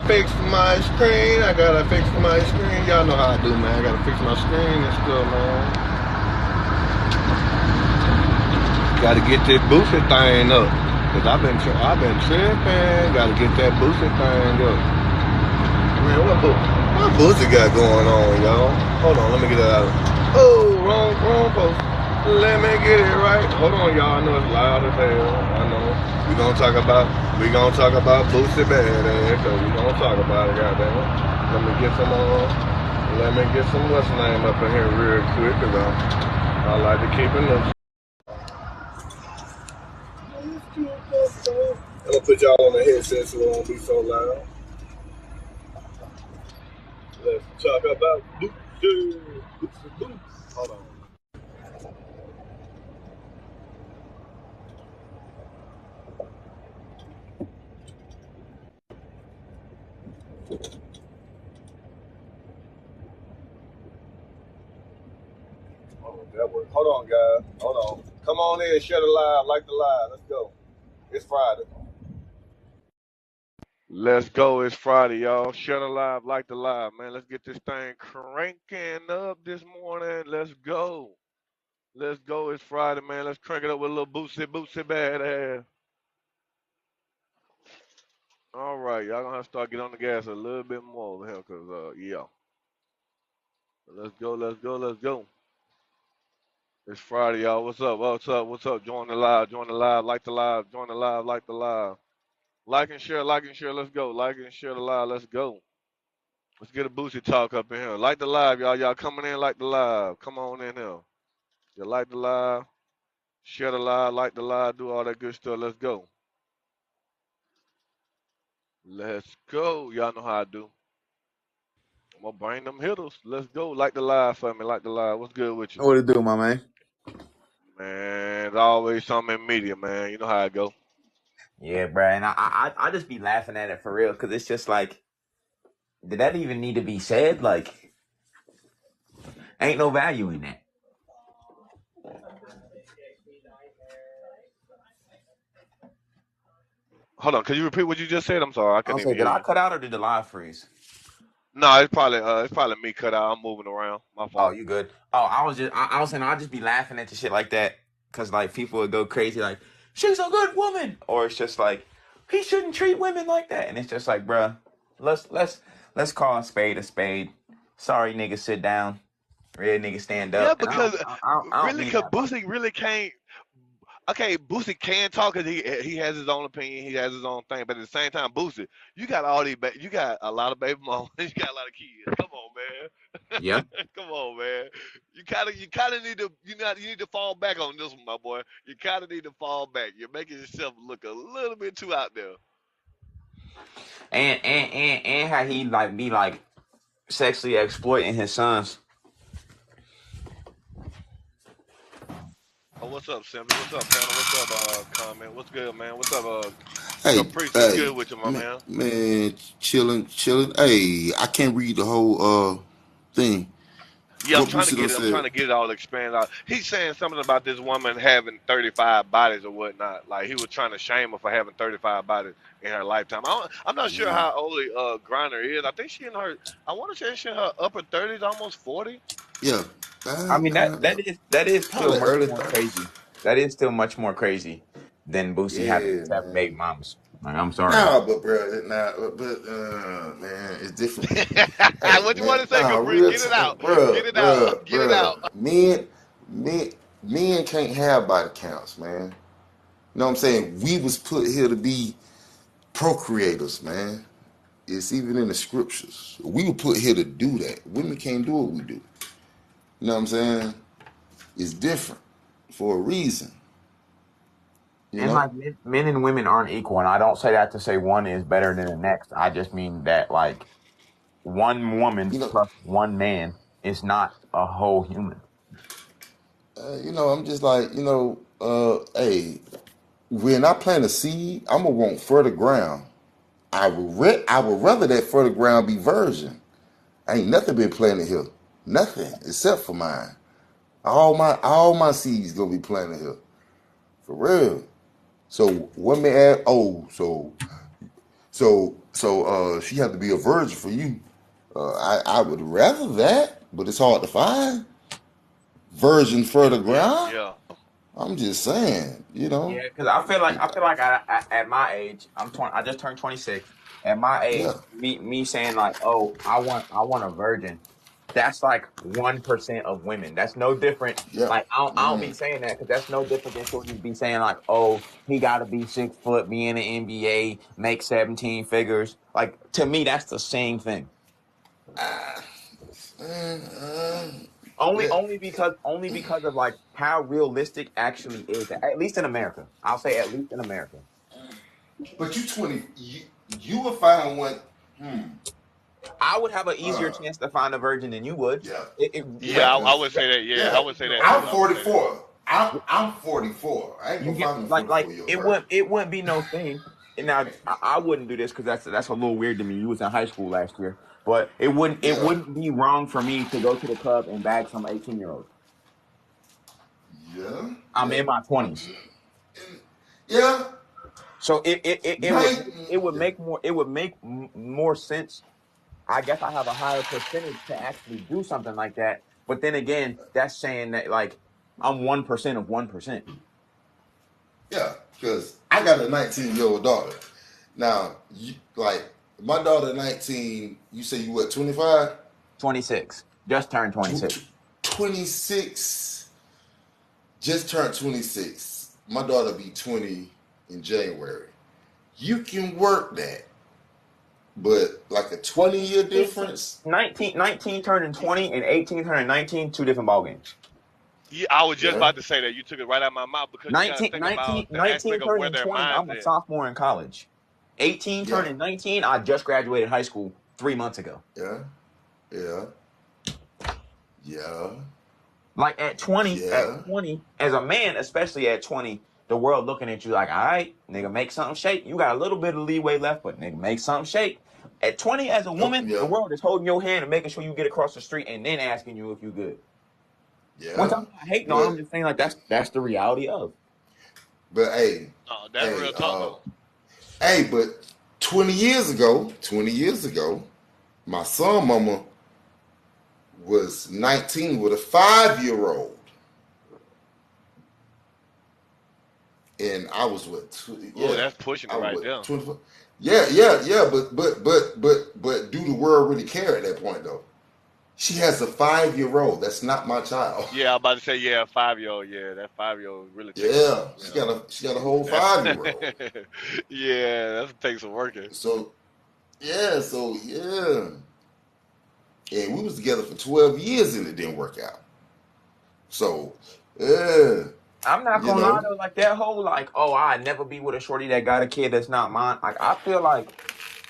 fix my screen. I gotta fix my screen. Y'all know how I do, man. I gotta fix my screen and stuff, man. Gotta get this Boosie thing up. Cause I've been tripping. Gotta get that Boosie thing up. Man, what Boosie got going on, y'all? Hold on, let me get it out. Oh, wrong post. Let me get it right. Hold on, y'all. I know it's loud as hell. I know. We gonna talk about Boosie bad, cause we gonna talk about it, goddamn it. Let me get some what's name up in here real quick, cause I like to keep it up. I'm gonna put y'all on the headset so it won't be so loud. Let's talk about Boosie. Hold on. That works. Hold on, guys. Hold on. Come on in, share the live, like the live. Let's go. It's Friday. Let's go. It's Friday, y'all. Share the live, like the live, man. Let's get this thing cranking up this morning. Let's go. Let's go. It's Friday, man. Let's crank it up with a little Boosie badass. All right, y'all gonna have to start getting on the gas a little bit more over here, cause yeah. Let's go. Let's go. Let's go. It's Friday, y'all. What's up? What's up? What's up? Join the live. Join the live. Like the live. Join the live. Like the live. Like and share. Like and share. Let's go. Like and share the live. Let's go. Let's get a Boosie talk up in here. Like the live, y'all. Y'all coming in like the live. Come on in here. You like the live. Share the live. Like the live. Do all that good stuff. Let's go. Let's go. Y'all know how I do. I'm gonna bring them hitters. Let's go. Like the live for me. Like the live. What's good with you? What it do, my man? Man, there's always something in media, man. You know how I go. Yeah, bro, and I just be laughing at it for real because it's just like, did that even need to be said? Like, ain't no value in that. Hold on. Can you repeat what you just said? I'm sorry. I I couldn't don't say, even did hear I you. cut out or did the live freeze? No, it's probably me cut out. I'm moving around. My Oh, fault. you good? Oh, I was saying I'll just be laughing at the shit like that because like people would go crazy like, she's a good woman, or it's just like he shouldn't treat women like that, and it's just like, bruh, let's call a spade a spade. Sorry, nigga, sit down. Real nigga, stand Yeah, up. And because I don't really, mean cause that. Boosie really can't. Okay, Boosie can talk because he has his own opinion, he has his own thing. But at the same time, Boosie, you got you got a lot of baby mamas, you got a lot of kids. Come on, man. Yeah. Come on, man. You kind of need to you need to fall back on this one, my boy. You kind of need to fall back. You're making yourself look a little bit too out there. And how he like be like sexually exploiting his sons. Oh, what's up, Simba? What's up, panel? What's up, comment? What's good, man? What's up, Hey, Caprice? What's hey, good with you, my man, man? man, chilling. Hey, I can't read the whole thing. Yeah, I'm What trying to Boosie done get it. I'm trying said? to get it all expanded out. He's saying something about this woman having 35 bodies or whatnot. Like he was trying to shame her for having 35 bodies in her lifetime. I'm not sure Yeah, how old Griner is. I think she in her. I want to say she in her upper 30s, almost 40. yeah. I mean that is still Probably much early more 30s. crazy. That is still much more crazy than Boosie having Yeah, 7 baby man. mamas. Like, I'm sorry. Nah, but bro, man, it's different. Hey, What you man, want to say, nah, Caprice? Get it out. Get it out. Get it out. Men, men can't have body counts, man. You know what I'm saying? We was put here to be procreators, man. It's even in the scriptures. We were put here to do that. Women can't do what we do. You know what I'm saying? It's different for a reason. You And know? like men and women aren't equal, and I don't say that to say one is better than the next. I just mean that like one woman You know. plus one man is not a whole human. I'm just like, hey, when I plant a seed, I'm gonna want fertile ground. I would rather that fertile ground be virgin. Ain't nothing been planted here. Nothing except for mine. All my seeds gonna be planted here. For real. So what may add, oh, so So she had to be a virgin for you. I would rather that, but it's hard to find. Virgin for the ground. Yeah. I'm just saying, Yeah, because I feel like at my age, I'm 20. I just turned 26. At my age, Yeah, me saying like, oh, I want a virgin. That's like 1% of women. That's no different. yeah. Like I don't be saying that because that's no different than shorties be saying like, oh, he got to be 6 foot, be in the NBA, make 17 figures. Like to me, that's the same thing. Uh, Only yeah. only because of like how realistic actually is. At least in America, I'll say at least in America. But you 20, you will find one. Hmm. I would have an easier Uh, chance to find a virgin than you would. yeah, Yeah, I because would say that. Yeah, I yeah, would say that I'm too. I would say that. 44. I'm 44. I ain't You gonna get find no like 44-year-old it virgin. wouldn't be no thing. And now I wouldn't do this because that's a little weird to me. You was in high school last year, but it Yeah, wouldn't be wrong for me to go to the club and bag some 18-year-olds. yeah, I'm yeah, in my 20s, yeah. so it would Night, yeah, make more sense. I guess I have a higher percentage to actually do something like that. But then again, that's saying that like I'm 1% of 1%. yeah. Because I got a 19-year-old daughter. Now, like my daughter, 19. You say you what? 25? 26. Just turned 26. 26. Just turned 26. My daughter be 20 in January. You can work that, but like a Well, 20-year see, difference. 19 turning 20 and 18 turning 19, two different ball games. Yeah, I was just Yeah, about to say that. You took it right out of my mouth because you got to 19, think 19, about the 19 aspect of where turning their 20, minds I'm a at. sophomore in college. 18 yeah, turning 19, I just graduated high school 3 months ago. yeah, yeah, yeah, Like at yeah. 20, as a man, especially at 20, the world looking at you like, all right, nigga, make something shake. You got a little bit of leeway left, but nigga, make something shake. At 20, as a Oh, woman, the yeah, world is holding your hand and making sure you get across the street and then asking you if you good. Which yeah. I'm not hating on, I'm But just saying like that's the reality of. but hey, Oh, that's hey, real talk though. hey. But 20 years ago, my son mama was 19 with a 5-year-old, and I was what? Oh, Yeah, that's pushing I it was right what? there. 24. Yeah, yeah, yeah. But do the world really care at that point though? She has a 5-year-old. That's not my child. Yeah, I'm about to say yeah, 5 year old. Yeah, that 5 year old really takes some. Yeah, she got a whole That's 5-year-old. yeah, that takes some working. So yeah, and we was together for 12 years and it didn't work out. So yeah, I'm not you gonna lie know, though, like that whole like, oh, I never be with a shorty that got a kid that's not mine. Like I feel like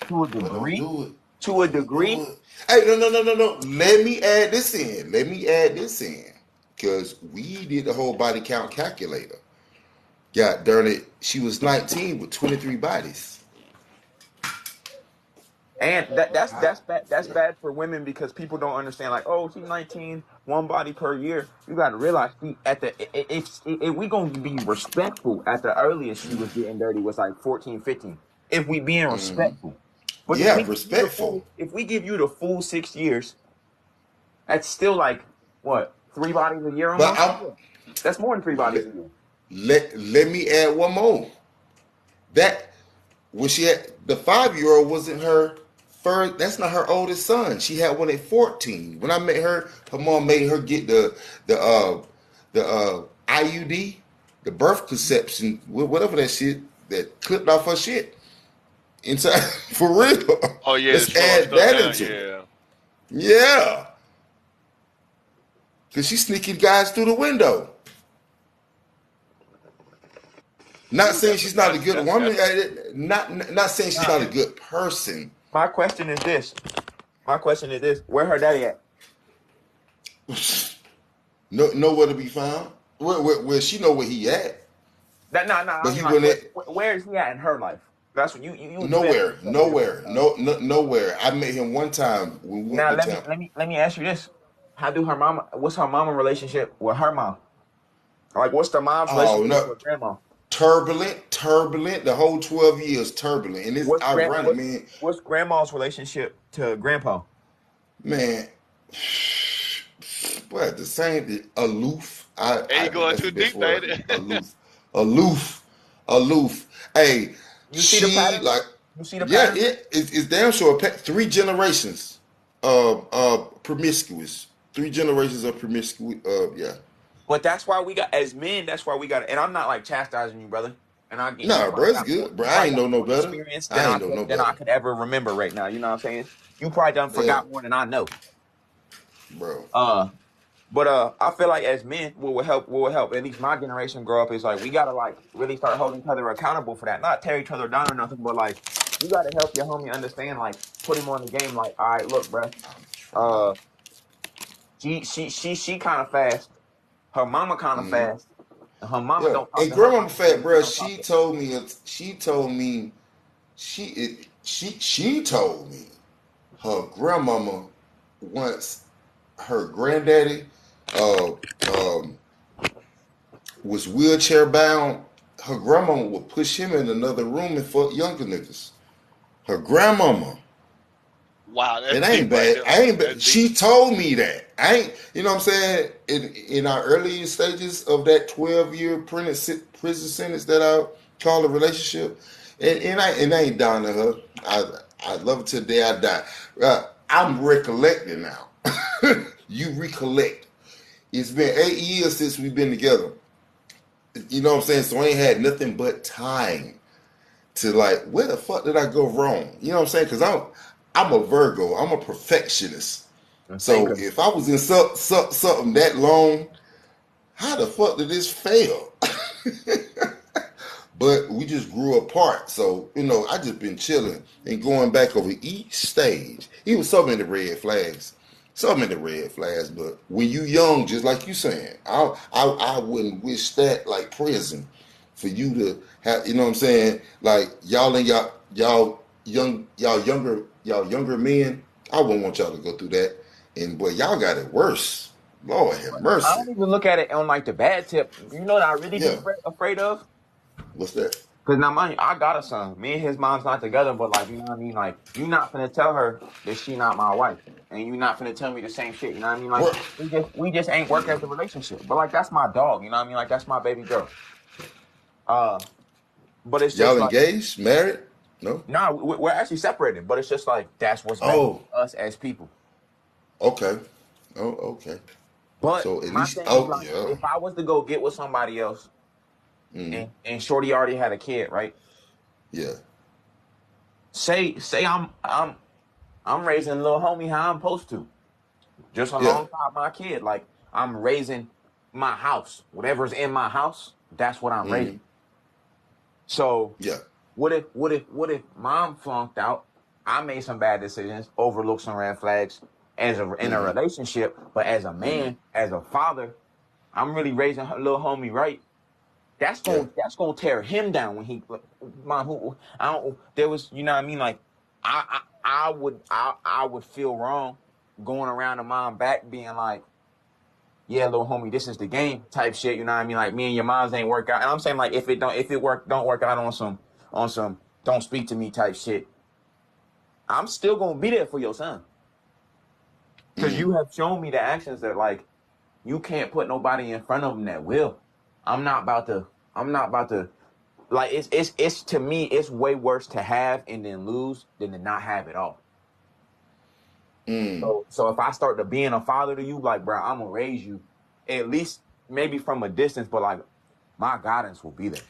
to a well, don't degree, do it. to a Don't degree, do it. Hey, no, no, no, no, no. Let me add this in. Because we did the whole body count calculator. God darn it, she was 19 with 23 bodies. and that's I, that's bad. That's yeah. bad for women because people don't understand. Like, oh, she's 19, one body per year. You got to realize she at the if we gonna be respectful, at the earliest she was getting dirty was like 14, 15. If we being respectful, but Yeah, respectful. if we give you the full 6 years, that's still like what 3 bodies a year But almost. I'm Yeah. That's more than 3 bodies let, a year. let me add one more. That when she had the 5-year-old wasn't her first. That's not her oldest son. She had one at 14. When I met her, her mom made her get the IUD, the birth conception, whatever that shit that clipped off her shit inside for real. Oh yeah, to Let's slow her add stuff that down. into it. Yeah. Yeah, because she's sneaking guys through the window. Not Ooh, saying she's not a good woman. that's Not saying she's Nah, not a good person. my question is this. My question is this: where her daddy at? Nowhere to be found. Where she know where he at, That nah. I but mean, he like, went at where is he at in her life? That's what you said. nowhere, nowhere, nowhere. I met him one time when we went Now to let me Tampa. let me let me ask you this: how do her mama? What's her mama relationship with her mom? Like, what's the mom's Oh relationship with no, her grandma? turbulent. The whole 12 years turbulent, and it's ironic, man. What's grandma's relationship to grandpa? Man, but the same, aloof. Ain't going That's the too best deep, ain't word. it? Aloof. Hey, You see the she pattern? like, You see the yeah, pattern? it's damn sure 3 generations, promiscuous. 3 generations of promiscuous. Yeah. But that's why we got as men. That's why we got. And I'm not like chastising you, brother. And I get you Nah, bro, probably it's got more. good, bro. You I probably ain't got know no more better. experience I ain't know no than I better. could ever remember right now. You know what I'm saying? You probably done Yeah, forgot more than I know. bro. But I feel like as men, what will help at least my generation grow up is like we gotta like really start holding each other accountable for that. Not tear each other down or nothing, but like you gotta help your homie understand. Like put him on the game. Like all right, look, bro. I'm trying. Uh, she kind of fast. Her mama kind of fast. And her mama Yeah, don't talk and to her Grandma mama the way Fat, she bro, don't talk to. she told me her grandmama once her granddaddy uh um was wheelchair bound. Her grandmama would push him in another room and fuck younger niggas. Her grandmama. Wow, that's It deep ain't right bad. there. I ain't That's bad. deep. She told me that. I ain't, you know what I'm saying? In our early stages of that 12-year prison sentence that I call a relationship, and I ain't down to her. I love her till the day I die. I'm recollecting now. You recollect. It's been 8 years since we've been together. You know what I'm saying? So I ain't had nothing but time to like, where the fuck did I go wrong? You know what I'm saying? Because I'm a Virgo. I'm a perfectionist. I'm saying So 'cause if I was in something that long, how the fuck did this fail? But we just grew apart. So, I just been chilling and going back over each stage. It was so many red flags. So many red flags. But when you young, just like you saying, I wouldn't wish that like prison for you to have, you know what I'm saying? Like y'all and y'all younger men, I wouldn't want y'all to go through that. And boy, y'all got it worse. Lord have I mercy. don't even look at it on like the bad tip. You know what I really be Yeah. afraid of? What's that? Cause now, mind you, I got a son. Me and his mom's not together, but like, you know what I mean? Like, you not finna tell her that she not my wife, and you not finna tell me the same shit. You know what I mean? Like, What? we just ain't work as a relationship. But like, that's my dog. You know what I mean? Like, that's my baby girl. Uh, but it's Y'all just like, engaged? Married? No? nah, we're actually separated. But it's just like that's what's best Oh, for us as people. okay. Oh, okay. But So at my least, thing is oh, like, yeah. if I was to go get with somebody else, Mm, and Shorty already had a kid, right? yeah. Say I'm raising little homie how I'm supposed to. Just Yeah. alongside my kid. Like I'm raising my house. Whatever's in my house, that's what I'm Mm, raising. So yeah. what if mom flunked out? I made some bad decisions, overlooked some red flags in a Mm, relationship, but as a mm, man, as a father, I'm really raising her little homie right. yeah. That's gonna tear him down when he mom who I don't there was you know what I mean like I would feel wrong going around to mom back being like yeah, little homie, this is the game type shit. You know what I mean? Like me and your moms ain't work out. And I'm saying like don't work out on some don't speak to me type shit. I'm still gonna be there for your son because Mm, you have shown me the actions that like you can't put nobody in front of them that will. I'm not about to. I'm not about to. Like it's to me it's way worse to have and then lose than to not have it all. mm, So if I start to being a father to you, like bro, I'm gonna raise you at least maybe from a distance, but like my guidance will be there.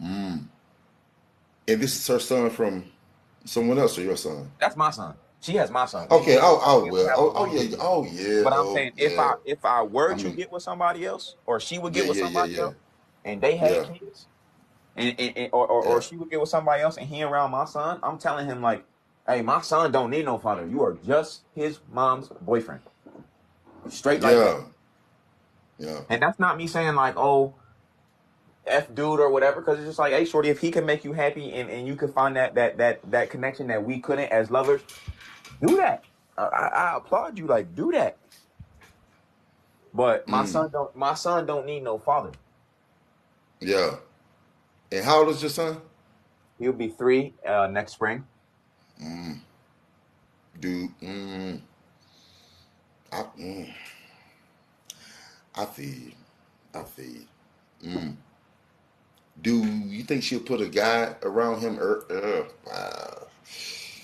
mm. And this is her son from someone else or your son? That's my son. She has my son. Okay. We don't Well. have a Oh, long yeah. relationship. Oh, yeah. But I'm Oh, saying yeah. if I were I to mean, get with somebody else, or she would yeah, get with yeah, yeah, somebody yeah. else, and they had Yeah. kids, or Yeah. she would get with somebody else, and he around my son, I'm telling him like, hey, my son don't need no father. You are just his mom's boyfriend, straight like that. Yeah. Yeah. And that's not me saying like, oh, F dude or whatever, because it's just like, hey, shorty, if he can make you happy and you can find that connection that we couldn't as lovers, do that. I applaud you. Like, do that. But Mm. my son don't need no father. Yeah. And how old is your son? He'll be 3 next spring. Mm, dude, I, I feel you. I feel you. Mm. Do you think she'll put a guy around him? Wow.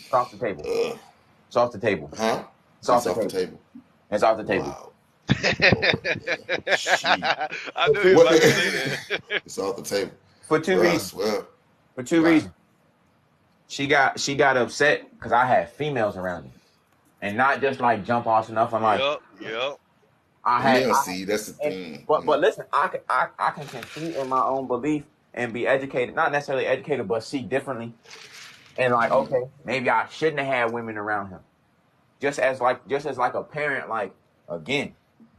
It's off the table. Uh, It's off the table. huh? It's off It's the off the table. table. It's off the table. Wow. Lord, man. She. I For knew he two was What? about to reasons. say that. It's off the table. For two Bro, I reasons. swear. For two Why? reasons. She got upset because I had females around me, and not just like jump off and nothing. Like Yep. Now, see, that's the and thing. but listen, I can concede in my own belief and be educated, not necessarily educated, but see differently. And like, okay, maybe I shouldn't have had women around him. Just as like a parent, like again,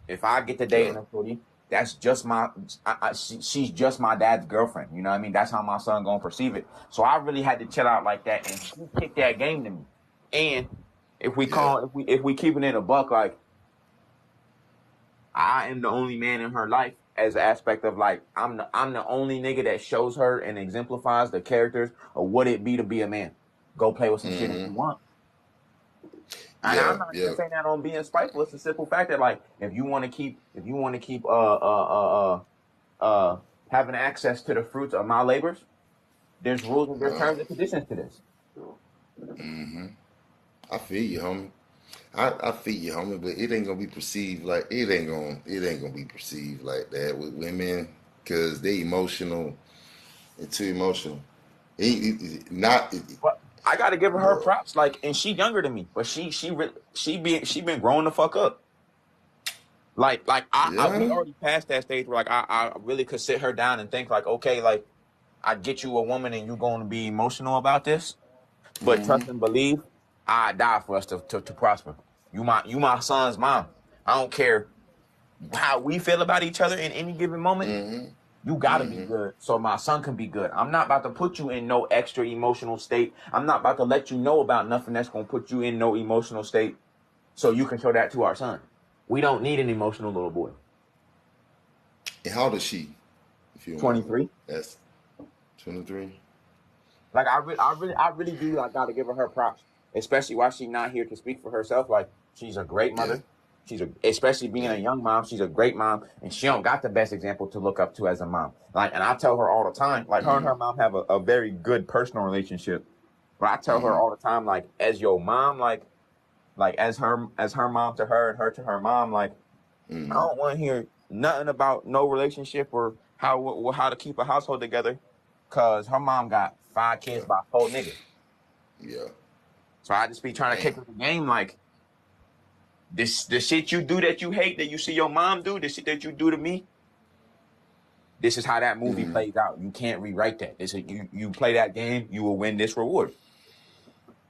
if I get to Yeah. dating a shorty, that's just she's just my dad's girlfriend. You know what I mean? That's how my son gonna perceive it. So I really had to chill out like that, and she kicked that game to me. And Yeah. if we keeping it a buck, like I am the only man in her life as an aspect of like I'm the only nigga that shows her and exemplifies the characters of what it be to be a man. Go play with some shit if you want. And I'm Yeah. not even Yeah. saying that on being spiteful. It's a simple fact that like if you want to keep having access to the fruits of my labors, there's rules and there's terms and conditions to this. I feel you, homie. I feel you, homie, but it ain't gonna be perceived like it ain't gonna be perceived like that with women because they emotional and too emotional. Not, But I got to give her bro. props. Like, and she younger than me, but she been growing the fuck up. Like we Yeah. already passed that stage where like I really could sit her down and think like, okay, like I get you a woman and you going to be emotional about this, but trust and believe, I die for us to prosper. You my son's mom. I don't care how we feel about each other in any given moment. You gotta be good so my son can be good. I'm not about to put you in no extra emotional state. I'm not about to let you know about nothing that's gonna put you in no emotional state so you can show that to our son. We don't need an emotional little boy. And how old is she? If you don't mind, 23. that's 23. Like I really do. I gotta give her props, especially while she's not here to speak for herself. Like she's a great Yeah. mother. Especially being Yeah. a young mom, she's a great mom, and she don't got the best example to look up to as a mom. Like, and I tell her all the time, like her and her mom have a very good personal relationship. But I tell her all the time, like as your mom, like as her mom to her and her to her mom, like I don't want to hear nothing about no relationship or how to keep a household together, cause her mom got 5 kids Yeah. by 4 niggas. Yeah. So I just be trying to Damn. kick her the game like the shit you do that you hate that you see your mom do, the shit that you do to me. This is how that movie plays out. You can't rewrite that. You play that game, you will win this reward.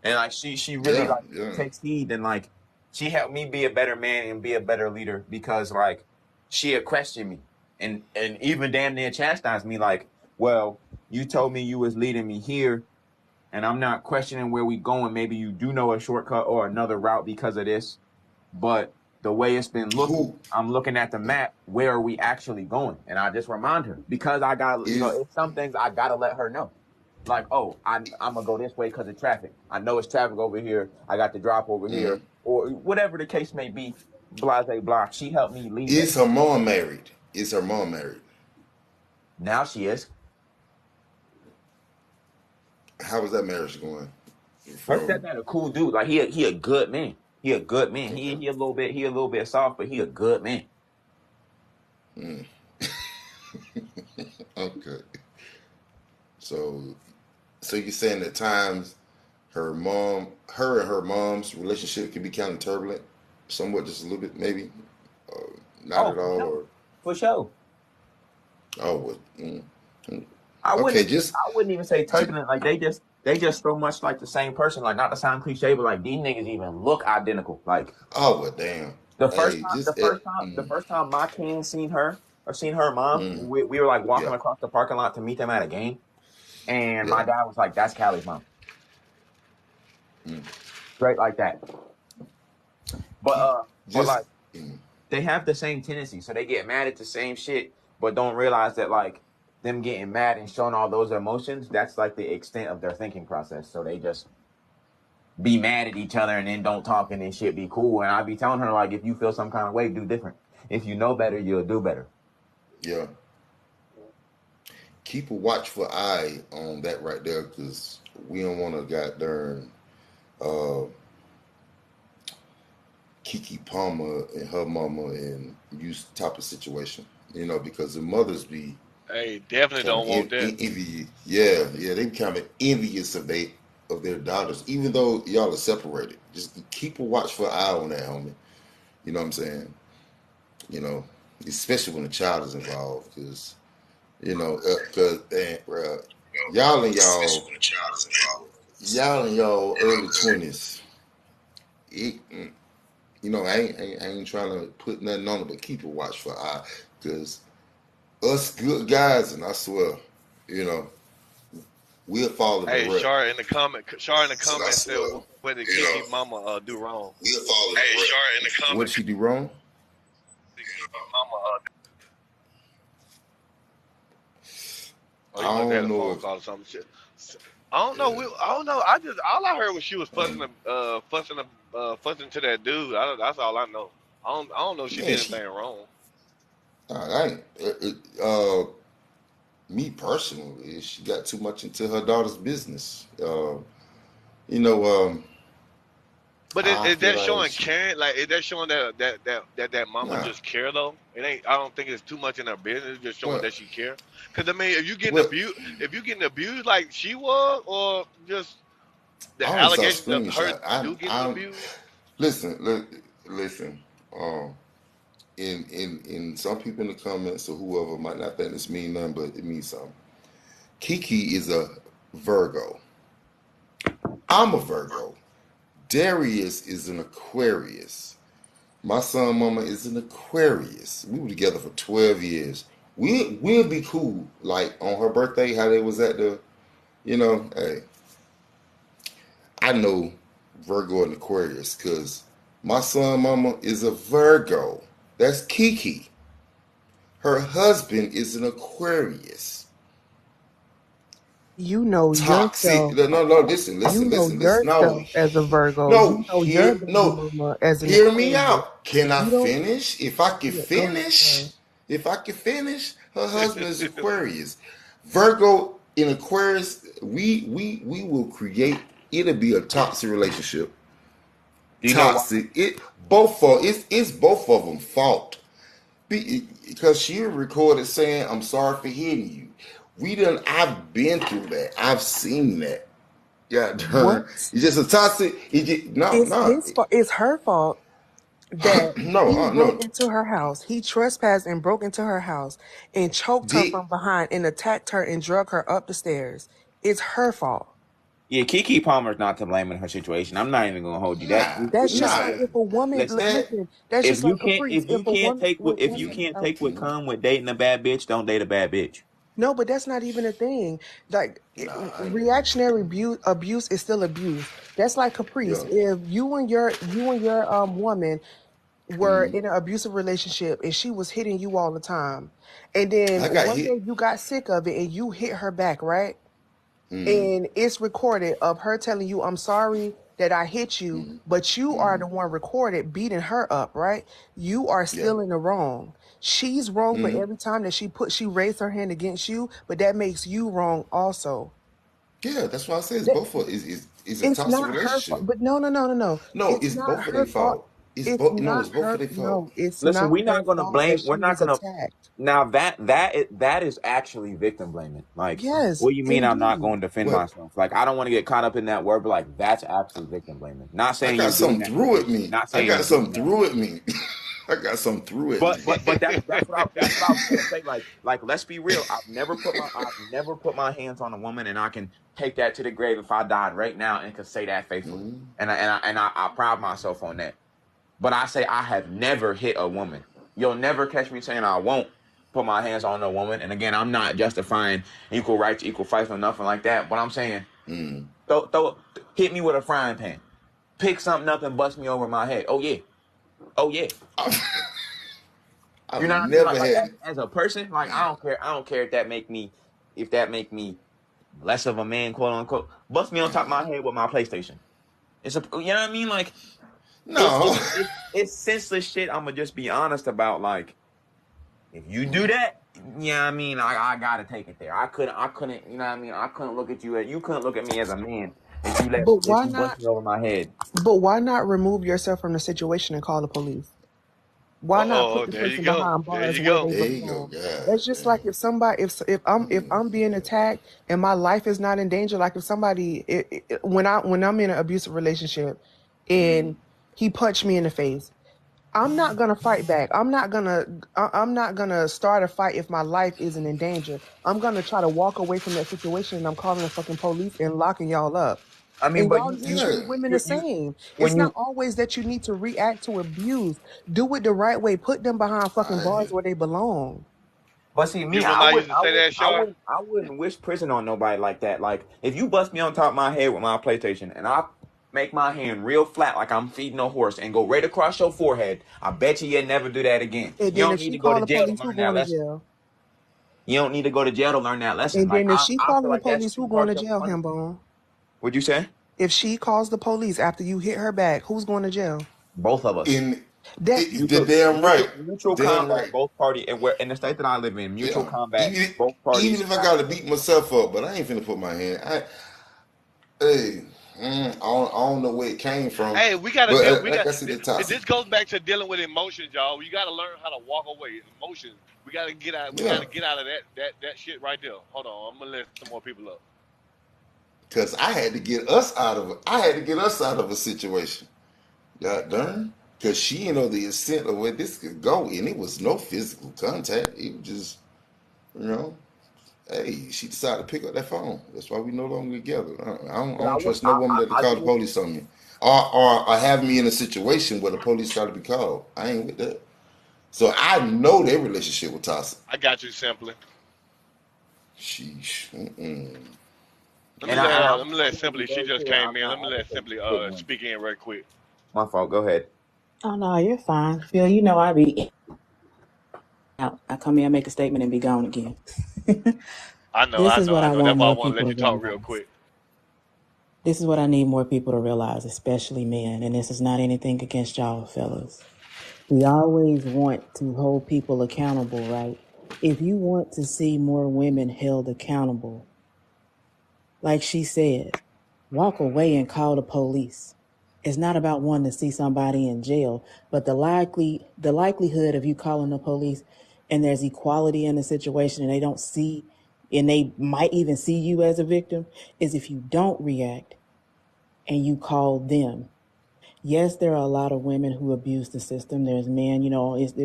And like she really Yeah. like Yeah. takes heed and like she helped me be a better man and be a better leader because like she had questioned me and even damn near chastised me like, well, you told me you was leading me here and I'm not questioning where we going. Maybe you do know a shortcut or another route because of this, but the way it's been looking, Who I'm looking at the map. Where are we actually going? And I just remind her because I got is? it's some things I gotta let her know. Like, oh, I'm gonna go this way because of traffic. I know it's traffic over here. I got the drop over here, or whatever the case may be. Blase blah. She helped me lead that. Is her mom married? Is her mom married? Now she is. How is that marriage going? Her From stepdad a cool dude. Like he a good man. He a good man. okay. He a little bit soft, but he a good man. Okay. So you're saying at times her and her mom's relationship can be kind of turbulent, somewhat, just a little bit, maybe, not Oh, at all, or for sure. oh, well, I okay, wouldn't even say ju- turbulent. Like they just so much like the same person. Like not to sound cliche, but like these niggas even look identical. Like oh, well, damn. Hey, just the first time my kin seen her or seen her mom, we were like walking yeah, across the parking lot to meet them at a game, and yeah, my dad was like, "That's Callie's mom," straight like that. But just like they have the same tendency, so they get mad at the same shit, but don't realize that like them getting mad and showing all those emotions, that's like the extent of their thinking process. So they just be mad at each other and then don't talk and then shit be cool. And I be telling her, like, if you feel some kind of way, do different. If you know better, you'll do better. Yeah. Keep a watchful eye on that right there, because we don't want to goddamn Kiki Palmer and her mama and use type of situation, because the mothers be Hey, definitely kind of don't want that. envious. Yeah, they kind of envious of their daughters, even though y'all are separated. Just keep a watchful eye on that, homie. You know what I'm saying? Especially when the child is involved, because because y'all in y'all early 20s. I ain't trying to put nothing on it, but keep a watchful eye, because us good guys, and I swear, we'll fall in the Hey, rut. Shar in the comment said, "What did Kiki Mama do wrong?" We'll fall in the rut. What did she do wrong? Oh, I you must have had don't a know phone if. call or something. Shit. I don't know. I don't know. All I heard was she was fussing to that dude. That's all I know. I don't know if she Man, did anything wrong. I ain't. Me personally, she got too much into her daughter's business. You know, But I is feel that like showing caring? Like, is that showing that mama nah. just care though? It ain't. I don't think it's too much in her business. It's just showing Well, that she care. Because I mean, well, if you getting abused like she was, or just I the only saw a allegations of her screenshot. do getting I abused. listen. Um, in some people in the comments or whoever might not think this mean nothing, but it means something. Kiki is a Virgo. I'm a Virgo. Darius is an Aquarius. My son mama is an Aquarius. We were together for 12 years. We'll be cool. Like on her birthday, how they was at hey, I know Virgo and Aquarius because my son mama is a Virgo. That's Kiki. Her husband is an Aquarius. You know Toxic. yourself. No, listen, You listen, know listen, listen. yourself as a Virgo. You know your baby mama as an Hear me Aquarius. out. Can I You don't. finish? Yeah, go ahead, sir. If I can finish, her husband is Aquarius. Virgo in Aquarius, we will create. It'll be a toxic relationship. Do you know why? Toxic. It's both of them fault. Because she recorded saying, "I'm sorry for hitting you." I've been through that. I've seen that. Yeah, What? it's just a toxic. No, It's no, his fault. It's her fault that no, he no. broke into her house. He trespassed and broke into her house and choked her Did from behind and attacked her and drug her up the stairs. It's her fault. Yeah, Kiki Palmer's not to blame in her situation. I'm not even gonna hold you. nah, That's just nah. like if a woman, Listen. That listen, that's If just you like can't, Caprice. If a woman, wait, if one you second. can't take what come with dating a bad bitch, don't date a bad bitch. No, but that's not even a thing. Like nah. reactionary abuse is still abuse. That's like Caprice. Yeah. If you and your woman were Mm, in an abusive relationship and she was hitting you all the time, and then I got one hit. day you got sick of it and you hit her back, right? Mm, And it's recorded of her telling you, "I'm sorry that I hit you," mm, but you are mm, the one recorded beating her up, right? You are yeah. still in the wrong. She's wrong for Mm, every time that she raised her hand against you, but that makes you wrong also. yeah. That's why I say it's That both of is a it's toxic not her fault. relationship. But no, no, no, no, no. No, It's it's not both of her their fault. fault. It's It's both. No, not it's both of her. their fault. No, it's Listen, not we're her not gonna fault that blame. We're she not was gonna. attacked. Now that is actually victim blaming. Like, Yes, what do you mean I'm not indeed. going to defend What? myself? Like, I don't want to get caught up in that word, but like, that's actually victim blaming. Not I saying got you're doing something that through at intentionally. me. Not I saying got you're doing something that. through at me. I got something through at me. But that's what I was gonna say. Like let's be real. I've never put my hands on a woman, and I can take that to the grave if I died right now and could say that faithfully. Mm, And I pride myself on that. But I say I have never hit a woman. You'll never catch me saying I won't put my hands on a woman. And again, I'm not justifying equal rights, equal fights, or nothing like that. But I'm saying, mm. hit me with a frying pan, pick something up and bust me over my head. Oh yeah, oh yeah. I've You know what I mean? never Like had. as a person, like I don't care. I don't care if that make me less of a man, quote unquote. Bust me on top of my head with my PlayStation. It's a, you know what I mean? Like it's No. it's it's, it's senseless shit. I'm gonna just be honest about. Like if you do that, yeah, I mean, I gotta take it there. I couldn't, you know what I mean? I couldn't look at you couldn't look at me as a man But if why you bust not? me over my head. But why not remove yourself from the situation and call the police? Why not put Oh, the there you person go. behind There bars you where go. they There you go, belong? God That's just like damn. if I'm being attacked and my life is not in danger. Like if somebody when I'm in an abusive relationship and he punched me in the face, I'm not gonna fight back. I'm not gonna start a fight if my life isn't in danger. I'm gonna try to walk away from that situation and I'm calling the fucking police and locking y'all up. I mean, And but y'all need to Yeah. treat women the you same. It's when not you always that you need to react to abuse. Do it the right way. Put them behind fucking bars I, where they belong. but see You me, remember I used to say that, Shar? I wouldn't wish prison on nobody like that. Like if you bust me on top of my head with my PlayStation and I make my hand real flat like I'm feeding a horse and go right across your forehead, I bet you'll never do that again. And You then don't if need she to go call to the jail to police, who learn that going to lesson. jail? You don't need to go to jail to learn that lesson. And Like then if she I feel calling the like that's police, too who going to harsh of a jail, punishment. Hambone? Would you say? If she calls the police after you hit her back, who's going to jail? Both of us. in That the damn right. Mutual Damn combat, right. both party, and where in the state that I live in, mutual Yeah. combat, Even both even parties if I have gotta to. beat myself up, but I ain't finna put my hand. Hey, I don't know where it came from, Hey, we gotta but deal. We like got I said, it's toxic. this goes back to dealing with emotions, y'all. You gotta learn how to walk away. Emotions. We gotta get out. We Yeah, gotta get out of that shit right there. Hold on, I'm gonna let some more people up. because I had to get us out of it. I had to get us out of a situation. God darn. Because she didn't know the extent of where this could go, and it was no physical contact. It was just, you know, hey, she decided to pick up that phone. That's why we no longer together. I But I don't would, trust no woman that to I call the do. police on me, or have me in a situation where the police got to be called. I ain't with that. So I know their relationship was toxic. I got you simply. Sheesh. Mm-mm. And I Let me want let to be simply. She very just clear. came I'm in. not Let me let advocating simply for hitting women. speak in right quick. My fault. Go ahead. Oh no, you're fine. Phil, you know I be out. I come here, make a statement, and be gone again. This is what I I know. want That's why I more want to people let to you talk real realize. quick. This is what I need more people to realize, especially men. And this is not anything against y'all, fellas. We always want to hold people accountable, right? If you want to see more women held accountable, like she said, walk away and call the police. It's not about wanting to see somebody in jail, but the likelihood of you calling the police and there's equality in the situation and they don't see and they might even see you as a victim is if you don't react and you call them. Yes, there are a lot of women who abuse the system. There's men,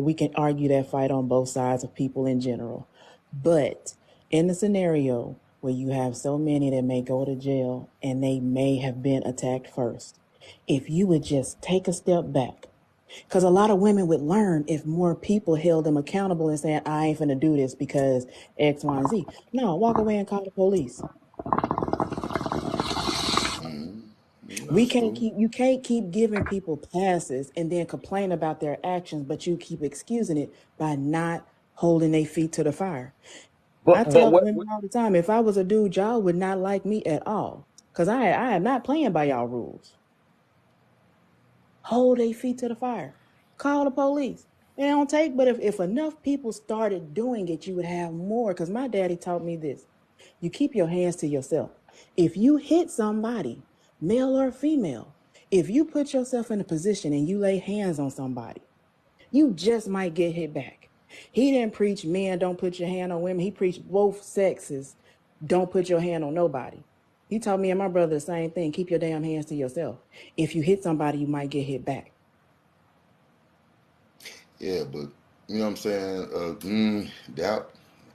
we can argue that fight on both sides of people in general. But in the scenario where you have so many that may go to jail and they may have been attacked first, if you would just take a step back, because a lot of women would learn if more people held them accountable and saying, I ain't finna do this because X, Y, and Z. No, walk away and call the police. That's true. You can't keep giving people passes and then complain about their actions, but you keep excusing it by not holding their feet to the fire. I But tell what, women all the time, if I was a dude, y'all would not like me at all. Because I am not playing by y'all rules. Hold their feet to the fire. Call the police. It don't take, but if enough people started doing it, you would have more. Because my daddy taught me this. You keep your hands to yourself. If you hit somebody, male or female, if you put yourself in a position and you lay hands on somebody, you just might get hit back. He didn't preach men don't put your hand on women. He preached both sexes don't put your hand on nobody. He taught me and my brother the same thing. Keep your damn hands to yourself. If you hit somebody, you might get hit back. Yeah, but you know what I'm saying?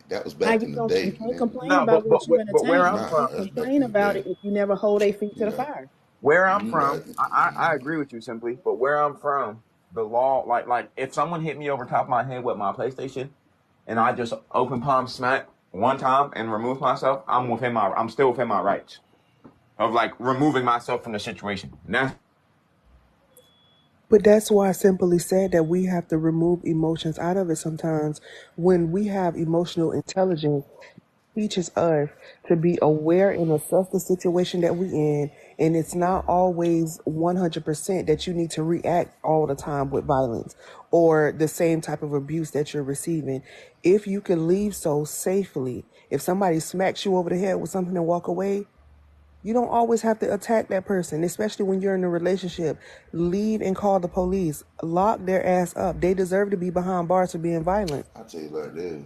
That was How back you in the gonna you day, can't man. complain no, about what you but where entertain. I'm You Nah, from, can't that's back complain in the about day. it if you never hold their feet to You the know, fire. I agree with you simply. But where I'm from, the law, like if someone hit me over top of my head with my PlayStation, and I just open palm smack one time and remove myself, I'm still within my rights of like removing myself from the situation. And that's But that's why I simply said that we have to remove emotions out of it sometimes. When we have emotional intelligence, teaches us to be aware and assess the situation that we in, and it's not always 100% that you need to react all the time with violence or the same type of abuse that you're receiving. If you can leave so safely, if somebody smacks you over the head with something and walk away, you don't always have to attack that person, especially when you're in a relationship. Leave and call the police. Lock their ass up. They deserve to be behind bars for being violent. I tell you like this.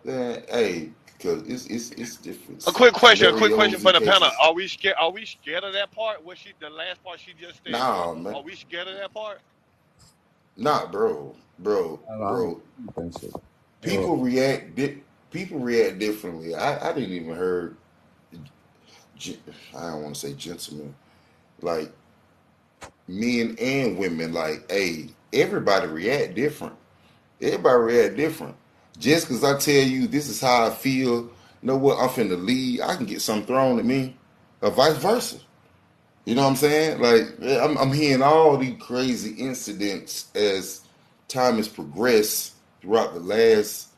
Man, hey, because it's different A quick question. A quick question scenarios for and the panel. cases. Are we scared? Are we scared of that part? The last part she just said? Nah, man. Are we scared of that part? Nah, I don't bro. think so. People react. People react differently. I didn't even heard. I don't want to say gentlemen. Like men and women. Like, hey, everybody react different. Everybody react different. Just because I tell you this is how I feel, you know what, I'm finna leave, I can get something thrown at me, or vice versa. You know what I'm saying? Like, yeah, I'm hearing all these crazy incidents as time has progressed throughout the last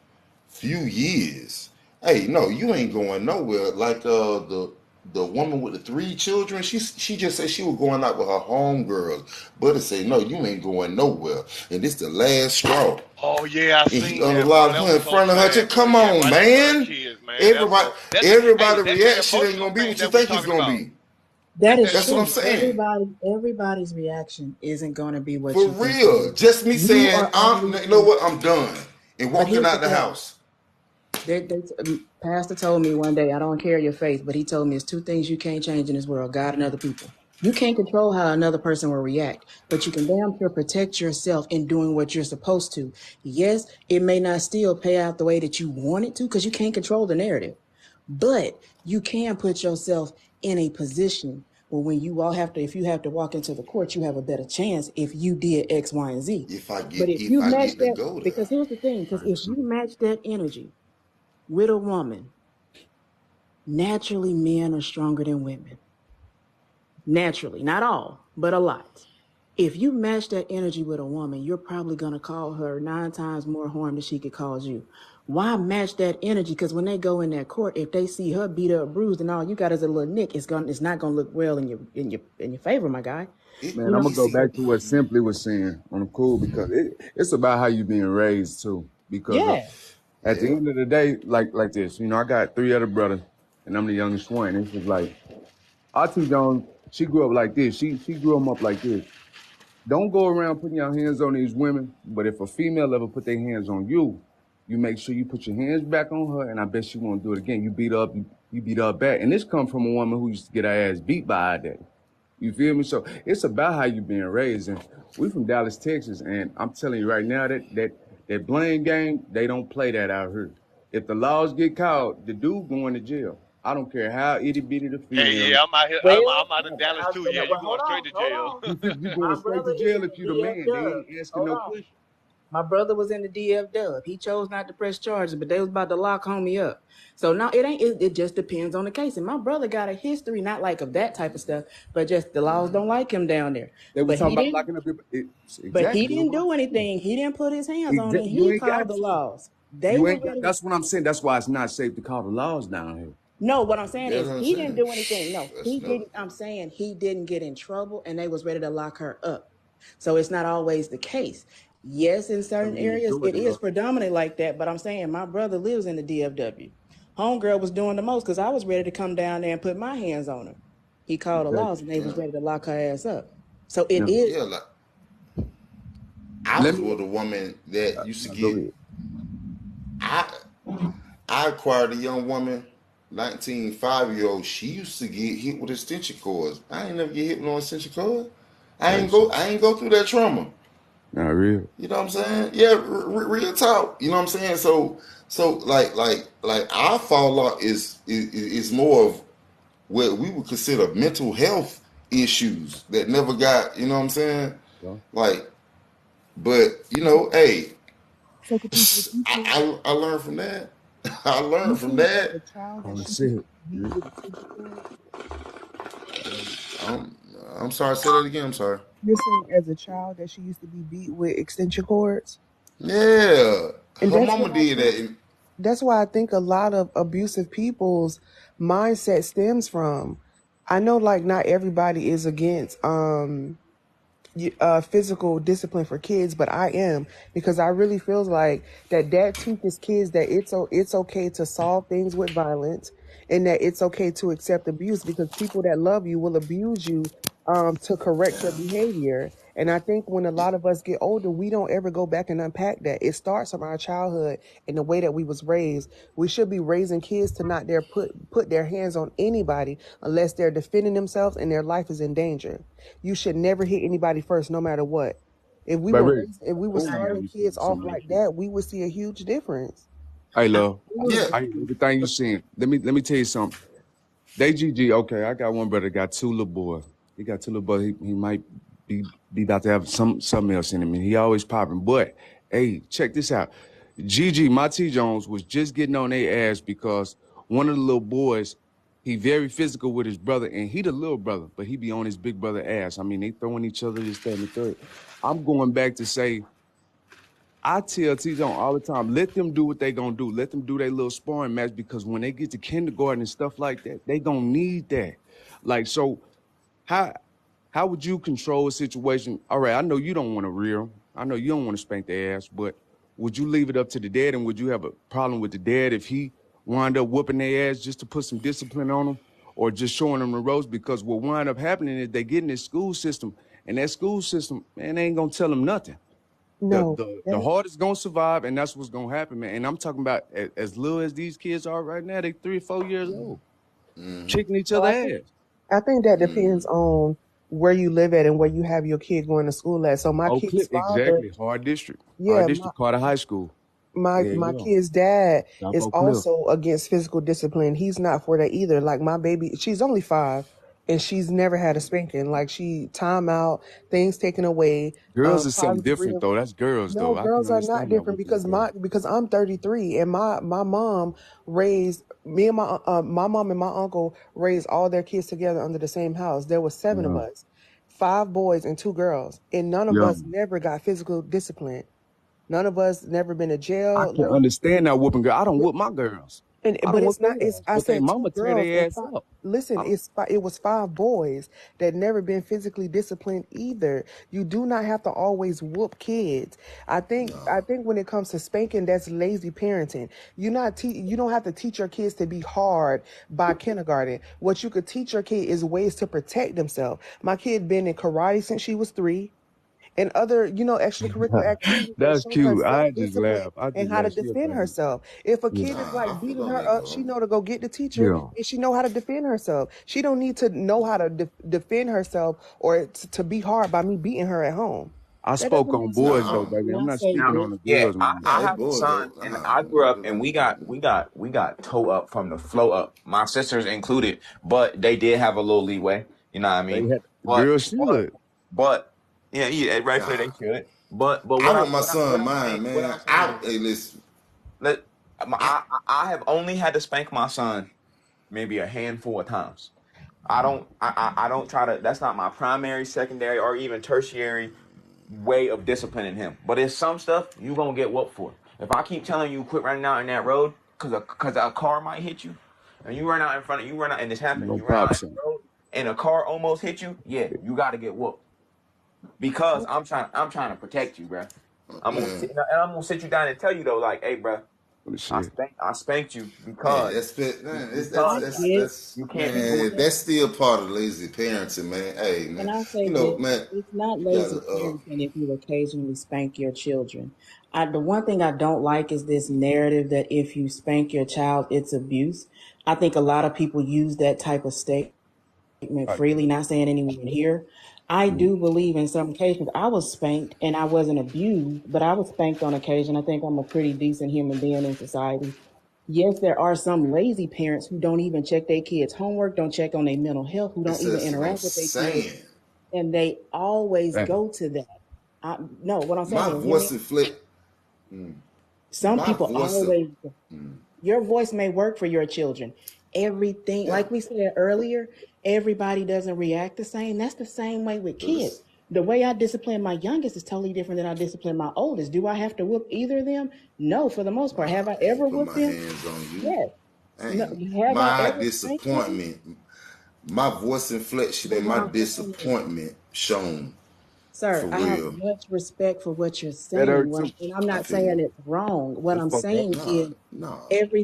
few years. Hey, no, you ain't going nowhere. Like the woman with the 3 children, she just said she was going out with her homegirls. But say, no, you ain't going nowhere. And this the last straw. Oh yeah, I And he seen that, bro. unalive That her was in so front of her. sad, Just bro. come Yeah, on, right in front of the man. kids, man. Everybody, That's the everybody that's that reaction ain't emotional gonna be thing what you that we think it's talking gonna about. be. That is That's what I'm true. saying. Everybody's reaction isn't going to be what For you think it real. is. Just me You saying, are only, you know what, I'm done. And but walking here's the out the thing. house. Pastor told me one day, I don't care your faith, but he told me it's 2 things you can't change in this world: God and other people. You can't control how another person will react, but you can damn sure protect yourself in doing what you're supposed to. Yes, it may not still pay out the way that you want it to because you can't control the narrative, but you can put yourself in a position where when you all have to, if you have to walk into the court, you have a better chance if you did X, Y, and Z. If I But get if if you I match get to that, go there. because here's the thing, because if you match that energy with a woman, naturally men are stronger than women. Naturally, not all, but a lot. If you match that energy with a woman, you're probably going to call her 9 times more harm than she could cause you. Why match that energy? Because when they go in that court, if they see her beat up, bruised, and all you got is a little nick, it's not gonna look well in your favor, my guy. Man, You I'm know. gonna go See, back to what Simply was saying on the cool because it's about how you being raised too. Because Yeah. at the yeah. end of the day, like this, I got 3 other brothers, and I'm the youngest one. It's just like Auntie Jones, she grew up like this. She grew them up like this. Don't go around putting your hands on these women, but if a female ever put their hands on you, you make sure you put your hands back on her, and I bet she won't do it again. You beat her up, you beat her up back. And this comes from a woman who used to get her ass beat by her daddy. You feel me? So it's about how you being raised. And we from Dallas, Texas, and I'm telling you right now that blame game, they don't play that out here. If the laws get caught, the dude going to jail. I don't care how itty bitty the Hey, female yeah, is. I'm out here. Well, I'm out of Dallas too. Yeah, you well, going straight to hold jail. on. You My going straight brother to is jail in if you the the DF man. They Dub. ain't asking Hold no on. question. My brother was in the DF Dub. He chose not to press charges, but they was about to lock homie up. So now it ain't. It just depends on the case. And my brother got a history, not like of that type of stuff, but just the laws don't like him down there. They was But talking he about didn't. locking up your But he exactly what didn't I'm do saying. anything. He didn't put his hands on it. Exactly. You He ain't called got the to. laws. They You was ain't got. ready. That's what I'm saying. That's why it's not safe to call the laws down here. No, what I'm saying That's is what I'm he didn't saying. do anything. No, That's he another didn't. I'm thing. saying he didn't get in trouble and they was ready to lock her up. So it's not always the case. Yes, in certain Coming into areas it Georgia, is though. predominantly like that, but I'm saying my brother lives in the DFW. Homegirl was doing the most because I was ready to come down there and put my hands on her. He called the Exactly. laws and they was Yeah. ready to lock her ass up. So it Yeah. is. Yeah, like I Let was me with a woman that used to no, go get ahead. I I acquired a young woman, 19, 5-year-old. She used to get hit with extension cords. I ain't never get hit with no extension cord. Type shit. I ain't go through that trauma. Not real. You know what I'm saying? Yeah, real talk. You know what I'm saying? So like our fallout is more of what we would consider mental health issues that never got. You know what I'm saying? So Like, but hey, So, Caprice, would you say I learned from that. I you learned from think that that. the child I that want to she see could it. beat with a 10 I'm I'm sorry. Say that again. I'm sorry. You're saying as a child that she used to be beat with extension cords? Yeah, And her that's mama what I did think. that. That's why I think a lot of abusive people's mindset stems from. I know like not everybody is against physical discipline for kids, but I am, because I really feel like that teaches kids that it's okay to solve things with violence, and that it's okay to accept abuse, because people that love you will abuse you to correct your behavior. And I think when a lot of us get older, we don't ever go back and unpack that. It starts from our childhood and the way that we was raised. We should be raising kids to not dare put their hands on anybody unless they're defending themselves and their life is in danger. You should never hit anybody first, no matter what. Baby, If we were oh man, starting you kids said off something real like quick. that, we would see a huge difference. Hey, I love. really Yeah, I hear everything you saying. Let me tell you something. They GG. Okay, I got one brother got two little boys. He got two little boys. He might be about to have something else in him. And he always popping. But hey, check this out. GG, my T Jones was just getting on their ass because one of the little boys, he very physical with his brother, and he the little brother, but he be on his big brother ass. I mean, they throwing each other this, that, and the third. I'm going back to say, I tell T-Zone all the time, let them do what they gonna do. Let them do their little sparring match, because when they get to kindergarten and stuff like that, they gonna need that. Like, so how how would you control a situation? All right, I know you don't want to rear 'em. I know you don't want to spank their ass, but would you leave it up to the dad, and would you have a problem with the dad if he wind up whooping their ass just to put some discipline on them, or just showing them the ropes? Because what wind up happening is they get in this school system, and that school system, man, they ain't gonna tell them nothing. the No, the the that heart is gonna survive, and that's what's gonna happen, man. And I'm talking about as little as these kids are right now, they 3 or 4 years old, kicking each so other ass. I think that depends on where you live at and where you have your kid going to school at. So my Oak kid's Cliff, father, exactly. Hard district, yeah, Carter High School. Yeah, my yeah. kid's dad South is Oak Cliff. also against physical discipline. He's not for that either. Like my baby, she's only 5 and she's never had a spanking. Like she time out, things taken away, Girls is something positive different though. That's girls no, though. I can girls are not understand that different with this because girl. I'm 33 and my mom raised me and my mom and my uncle raised all their kids together under the same house. There was 7 of Yeah, us, 5 boys and 2 girls, and none of yeah. us never got physical discipline. None of us never been to I jail. can Like understand that whooping girl. I don't whoop my girls. and I but don't whoop it's not. their It's ass, I but they said 2 mama tear girls their and ass 5. up. Listen, I don't. it was 5 boys that never been physically disciplined either. You do not have to always whoop kids. I think when it comes to spanking, that's lazy parenting. You don't have to teach your kids to be hard by kindergarten. What you could teach your kid is ways to protect themselves. My kid been in karate since she was 3 and other, extracurricular activities that That's show her cute. I just self-discipline laugh. I and just how to laugh. She a defend baby. herself. If a Yeah, kid is like nah, I feel beating on her that up, she though. know to go get the teacher yeah. and she know how to defend herself. She don't need to know how to defend herself or to be hard by me beating her at home. I That spoke doesn't on make sense. boys though, Nah, baby. can I'm I not say speaking Now, this? on the yeah, girls, man. I they have a boys son, though. and Nah, I grew up, and we got toe up from the flow up. My sisters included, but they did have a little leeway. You know what I They mean? had But girls but should. but yeah, rightfully nah. they should. But I what I want my what son I'm saying mine, what man. I'm saying is Hey, listen. let I, I have only had to spank my son maybe a handful of times. I don't try to. That's not my primary, secondary, or even tertiary way of disciplining him. But it's some stuff you gonna get whooped for. If I keep telling you quit running out in that road because a car might hit you, and you run out in front of you run out and this You happened, gonna you run pop out in some. the road and a car almost hit you, yeah, you got to get whooped because I'm trying to protect you, bro. man, I'm gonna sit you down and tell you though, like, hey, bro, What shit. I spanked you man, because man, I get you can't be doing man, that. that's still part of lazy parenting, man. Hey, Can man, I say you know, this? man, It's not you gotta, lazy parenting if you occasionally spank your children. The one thing I don't like is this narrative that if you spank your child, it's abuse. I think a lot of people use that type of statement I freely, do. not saying anyone here. I Mm. do believe in some cases I was spanked and I wasn't abused, but I was spanked on occasion. I think I'm a pretty decent human being in society. Yes, there are some lazy parents who don't even check their kids' homework, don't check on their mental health, who don't even that's what I'm interact with their kids, saying. and they always Dang. go to that. No, what I'm My saying, hear me? voice inflict Some my people voice of always, your voice may work for your children. Everything, yeah. like we said earlier, everybody doesn't react the same. That's the same way with But kids. The way I discipline my youngest is totally different than I discipline my oldest. Do I have to whoop either of them? No, for the most part. Have I I ever ain't put whooped my them? hands on you. Yes. No, Ain't have I my ever spanked them? disappointment, my voice inflection But and what my I'm saying is, disappointment shown for sir, I have real. much respect for what you're That saying. hurt too. And I'm I not feel saying you. it's wrong. What That's I'm fucked up. saying Nah, is nah,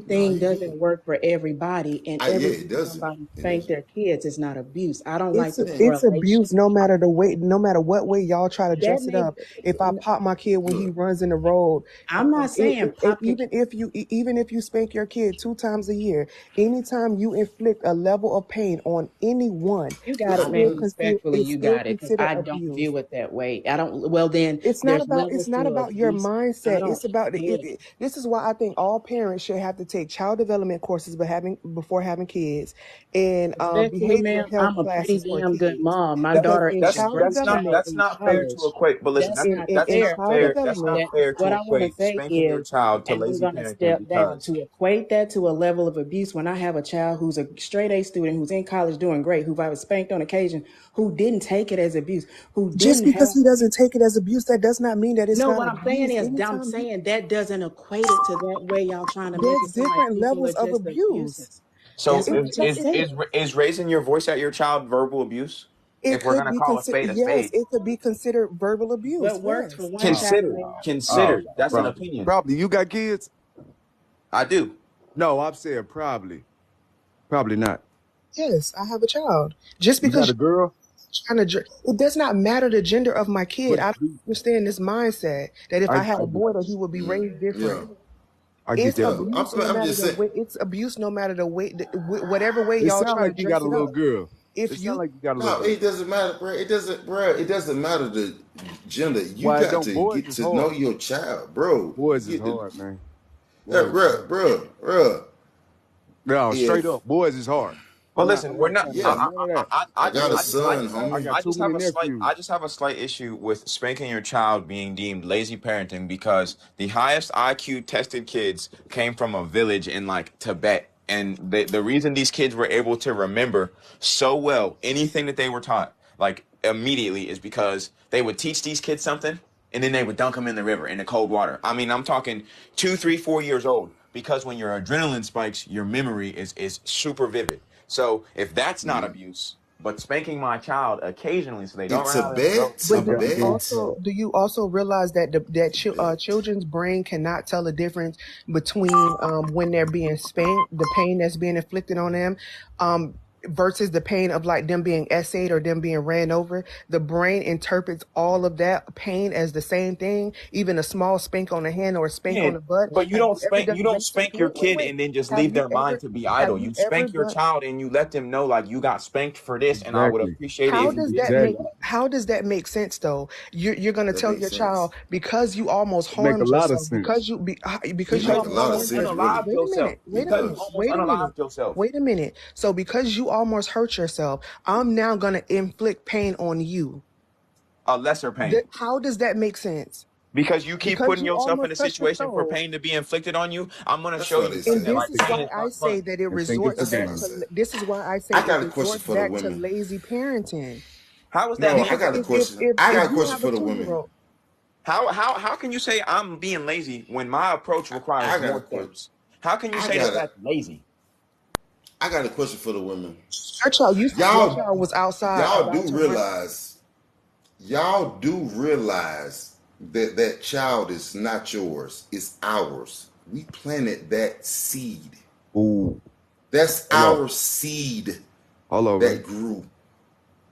nah. everything You good? doesn't work for everybody, and Yeah, every it time doesn't. somebody It spank doesn't. their kids is not abuse. I don't like It's the Yeah. it's correlation. abuse no matter the way, no matter what way y'all try to That dress it may, up. If I pop my kid when he Look, runs in the road, I'm not saying pop your kid. even if you spank your kid 2 times a year, anytime you inflict a level of pain on anyone, You got it's it, I still man. do. considered Respectfully, it's you still got it. Because considered I don't abuse. view it that way. I don't. Well, then there's It's levels not to about your abuse. I mindset. don't. It's about Yeah. this is why I think all parents should have to take child development courses before having kids, and Respectfully, behavioral ma'am, health I'm a pretty classes for damn good kids. mom. My That Because daughter in is that's child that's registered not development, that's in not fair to college. equate. But listen, That's not that's in not fair. child fair. That's not development, That's fair to what I want to equate say spanking your is, child to and I'm lazy going to parenting step down because to equate that to a level of abuse when I have a child who's a straight A student, who's in college doing great, who I was spanked on occasion, who didn't take it as abuse, who just didn't because have. he doesn't take it as abuse, that does not mean that it's No, not what I'm saying abuse. is, I'm Anytime you, saying that doesn't equate it to that way y'all trying to make there's it seem like different people are levels of just abuse. abusive. so That's what It I is just is it said. is is raising your voice at your child verbal abuse? it If we're could gonna be call a considered, spade a yes, spade, it could be considered verbal abuse. What works for Yes, one child considered, may not. considered. That's an Probably. opinion. Probably. You got kids? I do. No, I'm saying probably. Probably not. yes, I have a child. Just You got because a girl? it does not matter the gender of my kid. But I don't understand this mindset that if I, I had I a boy that he would be raised Yeah. different. I get It's that. Yeah. But abuse no I'm matter just the saying. way. It's abuse no matter the way, whatever way it y'all sounds try to like you got dress a it little up. girl. It If sounds you like you got a little No, girl. it doesn't matter, bro. It doesn't, bro. It doesn't matter the gender. You Why it got don't? to Boys get is to know hard. your child, bro. You Boys is get to, hard, man. Boys is bro, hard. bro. No, straight If up, boys is hard. Well, listen, I'm we're not not. trying to hear yeah, none of that. I got a I, son, I homie. got too many nephews. I just have a slight issue with spanking your child being deemed lazy parenting because the highest IQ tested kids came from a village in like Tibet. And the reason these kids were able to remember so well anything that they were taught, like immediately, is because they would teach these kids something and then they would dunk them in the river in the cold water. I mean, I'm talking 2, 3, 4 years old because when your adrenaline spikes, your memory is super vivid. So if that's not abuse, but spanking my child occasionally so they In don't run out in the road, But I do you guarantee Tibet, also realize that children's brain cannot tell the difference between when they're being spanked, the pain that's being inflicted on them, um, versus the pain of like them being essayed or them being ran over. The brain interprets all of that pain as the same thing. Even a small spank on the hand or a spank yeah, on the butt. but Have you ever done you don't basic? spank your kid and then just Have leave you their mind ever to be have idle. you You ever spank your done? child and you let them know like you got spanked for this and I would exactly, appreciate it if you didn't do that. How does that make sense though? You're going to that tell makes your sense. child because you almost it make a harmed lot of yourself sense. because you Make Because a you almost lot of almost harmed your sense, really. unalived yourself. wait It a Because you minute does. almost wait a minute unalived yourself. wait a minute. So because you almost hurt yourself, I'm now going to inflict pain on you. A lesser pain. How does that make sense? Because you keep Because putting you yourself in almost a hurt your situation for soul. pain to be inflicted on you, I'm gonna That's show what you they And again that say. this like is pain why is I not say fun. that it And think it's a resorts That's what back they game. to say. this is why I say I it got a question resorts for the back to women. lazy parenting. How is that No, I Because got a lazy? question. I if got a you question have a for the 2 year women. old, How can you say I'm being lazy when my approach requires I got a more question. steps? How can you I say got that a that's lazy? I got a question for the women. your child, you said your Y'all child was outside y'all about do to run. realize y'all do realize that that child is not yours, it's ours. We planted that seed. Ooh, That's hold on, our seed hold on, man. that grew.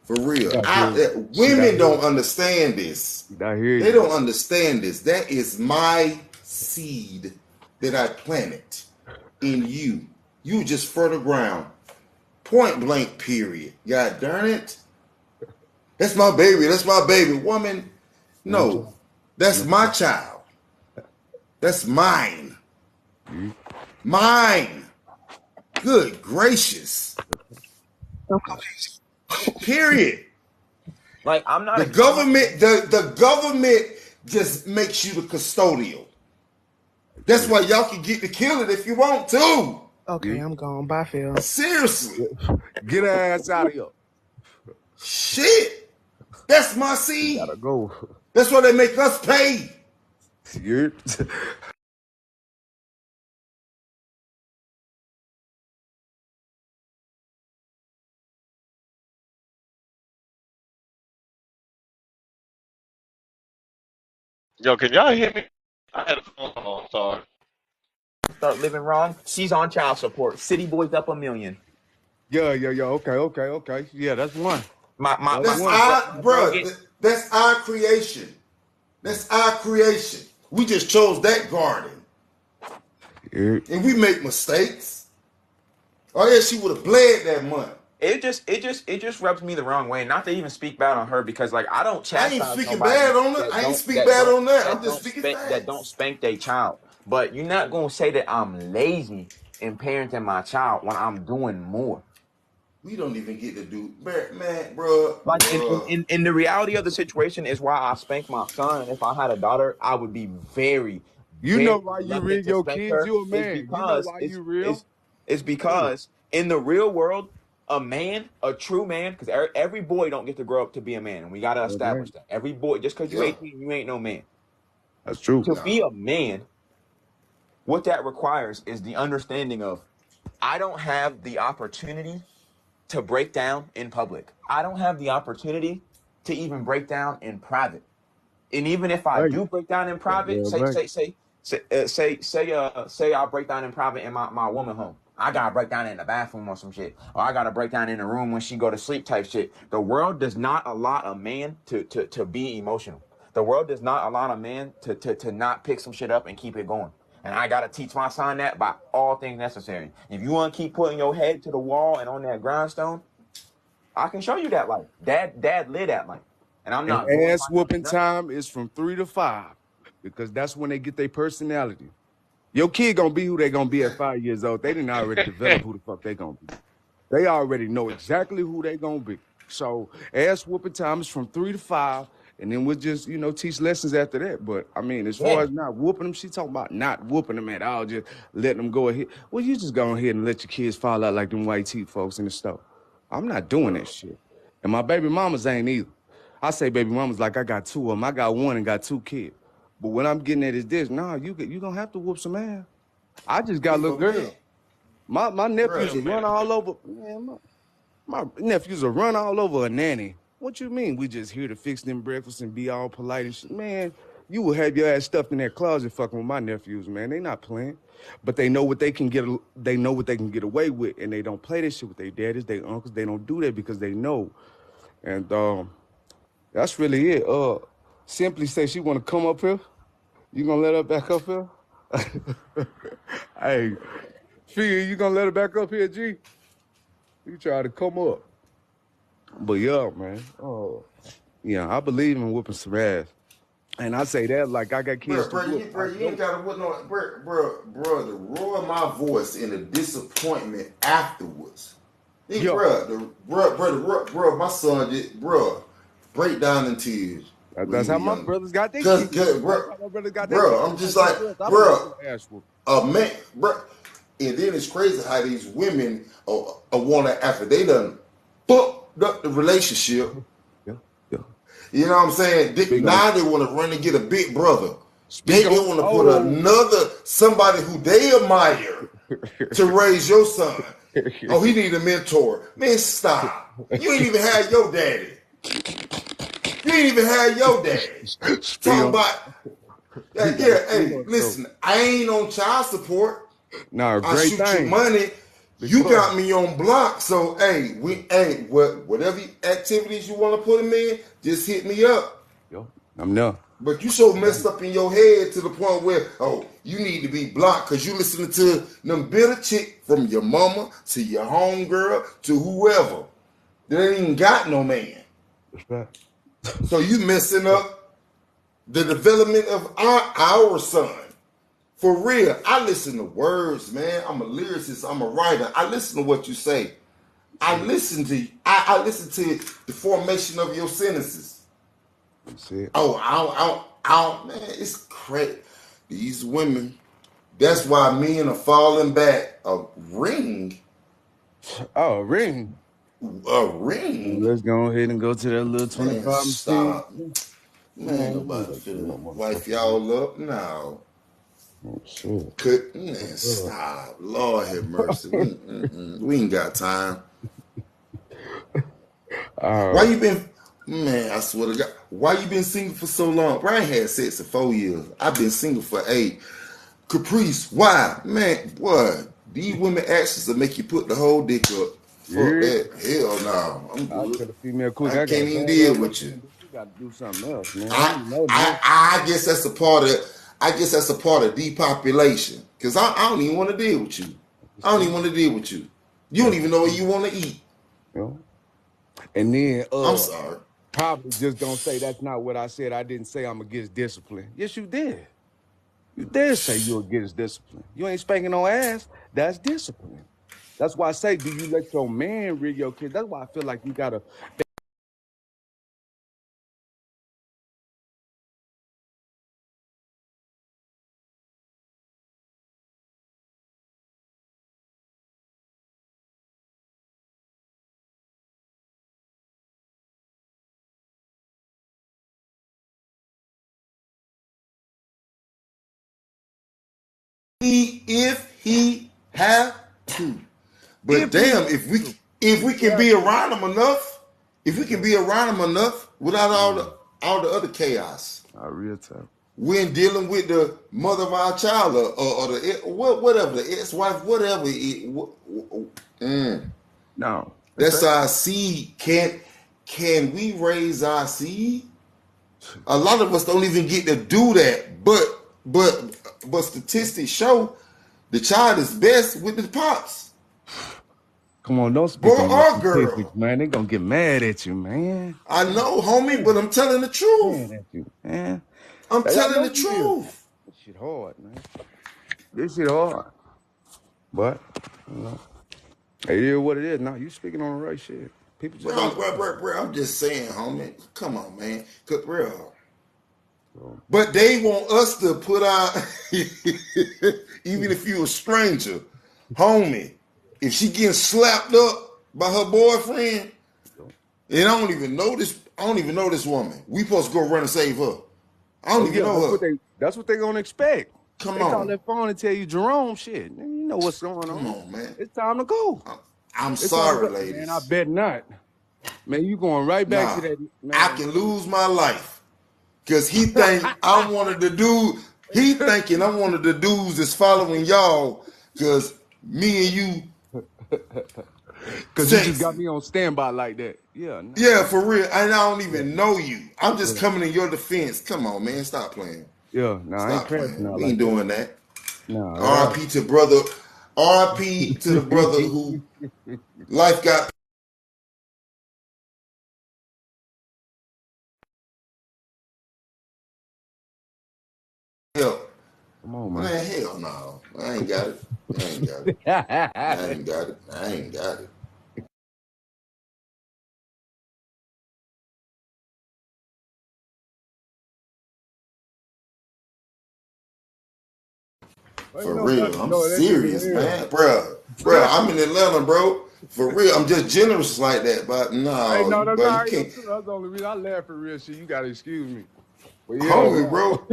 For real. I hear you. Women don't understand this. I hear They you. don't understand this. That is my seed that I planted in you. You just fertile ground. Point blank, period. God darn it. That's my baby. That's my baby. Woman, No no. child. That's No my child. child. That's mine. Mhm. Mine. Good gracious. Period. Like I'm not The a I'm not government, the government just makes you the custodial. That's why y'all can get to kill it if you want to. Okay, See? I'm gone. Bye, Phil. Seriously. Get her ass out of here. Shit. That's my You seed. gotta go. That's why they make us pay. You're Yo, can y'all hear me? I had a phone call. Sorry. Start living wrong. She's on child support. City boys up 1 million. yeah. Okay. Yeah, that's one. My That's my That's my one. bro, our, my bro bruh. get That's our creation. That's our creation. We just chose that garden. Yeah. And we make mistakes. Oh yeah, she would have bled that month. it just rubs me the wrong way. Not to even speak bad on her because like I don't I ain't chastise speaking nobody bad on it. that I ain't don't speak that bad don't on that. I'm that just don't speaking spank facts. their child. But you're not gonna say that I'm lazy in parenting my child when I'm doing more. We don't even get to do, man, bruh, Like bruh. in the reality of the situation is why I spank my son. And if I had a daughter, I would be very, You know very why you real reluctant to your spank kids, her. you a Is man. You know because why it's you real? it's it's Yeah. because in the real world, a man, a true man, because every boy don't get to grow up to be a man, and we gotta Yeah, man. establish that. Every boy, just because you Yeah, 18, you ain't no man. That's true. To be nah. a man, what that requires is the understanding of I don't have the opportunity to break down in public. I don't have the opportunity to even break down in private. And even if I Right. do break down in That's private, right. Right. say I break down in my woman home. I gotta break down in the bathroom or some shit, or I gotta break down in the room when she go to sleep type shit. The world does not allow a man to be emotional. The world does not allow a man to not pick some shit up and keep it going. And I gotta teach my son that by all things necessary. If you want to keep putting your head to the wall and on that grindstone, I can show you that life. Dad lived that life, and I'm And not doing ass my youngest whooping nothing. time is from 3 to 5 because that's when they get their personality. Your kid gonna be who they gonna be at 5 years old. They didn't already develop who the fuck they gonna be. They already know exactly who they gonna be. So ass whooping time is from 3 to 5, and then we'll just teach lessons after that. But I mean, as far Yeah, as not whooping them, she talking about not whooping them at all, just letting them go ahead. Well, you just go ahead and let your kids fall out like them white teeth folks in the store. I'm not doing that shit, and my baby mamas ain't either. I say baby mamas like I got two of them. I got one and got 2 kids. But what I'm getting at is this: nah, you gonna have to whoop some ass. I just got a If little a man, girl. My nephews bruh, will it, run all over. Man, my nephews will run all over a nanny. What you mean? We just here to fix them breakfast and be all polite and shit. Man, you will have your ass stuffed in that closet fucking with my nephews, man. They not playing. But they know what they can get they know what they can get away with, and they don't play this shit with their daddies, their uncles. They don't do that because they know. And that's really it. Simply say she wanna come up here. You gonna let her back up here? Hey, Fia, you gonna let her back up here, G? You try to come up. But yeah, man. Oh, yeah, I believe in whooping some ass. And I say that like I got kids to whoop. I you ain't don't. gotta put no, bruh, the roar of my voice and the disappointment afterwards. Yeah, My son did, break down in tears when he that's was how my younger. brothers got their Cause, kids. cause That's bruh, how my brothers got their kids. bruh, I'm I'm just like, man, like, bro, I don't want bruh, your ass whooped. a man, bruh. And then it's crazy how these women want to, after they done fucked up the relationship, Yeah, yeah. you know what I'm saying? Speak on it. Now they want to run and get a big brother. Speak They on it. want to put Oh. another, somebody who they admire to raise your son. Oh, he need a mentor. Man, stop. You ain't even had your daddy. You ain't even had your daddy. Speak Talking on about, it. You gotta yeah, speak hey, on it though. listen, I ain't on child support. Nah, I great shoot you thing, money. big You bro. got me on block. So, hey, whatever activities you want to put them in, just hit me up. Yo, I'm there. But you so messed up in your head to the point where, oh, you need to be blocked because you listening to them bitter chick from your mama to your homegirl to whoever. They ain't even got no man. Respect. So you messing up the development of our son. For real, I listen to words, man. I'm a lyricist. I'm a writer. I listen to what you say. I See it. listen to I listen to the formation of your sentences. See it. Oh, man, it's crazy. These women. That's why men are falling back. A ring. Oh, ring. A ring? Let's go ahead and go to that little Man, 25 machine. stop. Man, Man, you nobody got no finna wife motherfucking. y'all up now. Oh, shit. Man, Uh, stop. Lord have mercy. We ain't got time. Why you been, man, I swear to God, why you been single for so long? Brian had sex for 4 years. I've been single for 8. Caprice, why? Man, what? These women actions will make you put the whole dick up. Fuck yeah. that. Hell no. I'm I good. tell a female quick, I I got a can't even bad deal ass with you. husband, but you got to do something else, man. I You know I this. I guess that's a part of depopulation. Cause I don't even want to deal with you. I don't even want to deal with you. You don't That's even know what you want to eat. you know? And then I'm sorry. probably just gonna say that's not what I said. I didn't say I'm against discipline. Yes, you did. You did say you're against discipline. You ain't spanking no ass. That's discipline. That's why I say, do you let your man rig your kid? That's why I feel like you gotta. If he have to. But If he damn, has to, if if we he can has be to, around him enough, if we can be around him enough without all the other chaos. real tough. When dealing with the mother of our child or the whatever the ex-wife, whatever No, that's our seed. Can we raise our seed? A lot of us don't even get to do that. But statistics show the child is best with the pops, come on, don't boy speak on no or statistics, girl. man. They gonna get mad at you, man. I know, homie, but I'm telling the Mad truth. at you, man. I'm I telling know the you will. truth. This shit hard, man. This shit hard. But, you know, it is what it is. Now you speaking on the right shit. People just don't say that. Bro, I'm just saying, homie. Come on, man. Cause real. So, But they want us to put our, even if you a stranger, homie, if she getting slapped up by her boyfriend, and I don't even know this woman. We supposed to go run and save her. I oh don't even yeah, know her. that's what they gonna expect. Come They call on. that phone and tell you, Jerome, shit. You know what's going Come on. on, man. It's time to go. I'm It's time to sorry, go. Man, I ladies. bet not. Man, you going right back to Nah, that I man. can lose my life. Cause he think I'm one of the dudes. He thinking I'm one of the dudes that's following y'all. Cause me and you Cause you just got sexy. me on standby like that. Yeah, nah. Yeah, for real. And I don't Yeah, even know you. I'm just yeah. coming in your defense. Come on, man. Stop playing. Yeah, nah, I ain't Stop crashing playing. out We like ain't that. doing that. No, at all. RP to brother. RP to the brother who life got help. Come on, man. Man, hell no. I ain't got it. I ain't got it. I ain't got it. I ain't got it. Well, ain't For no doubt real. you I'm know that nigga serious, real. man. Bruh, I'm in Atlanta, bro. For real. I'm just generous like that. But Hey, no, no, no, no, but you I ain't no can't. true. That's the only reason I laugh at real shit. You gotta excuse me. But yeah, Homie, no. bro.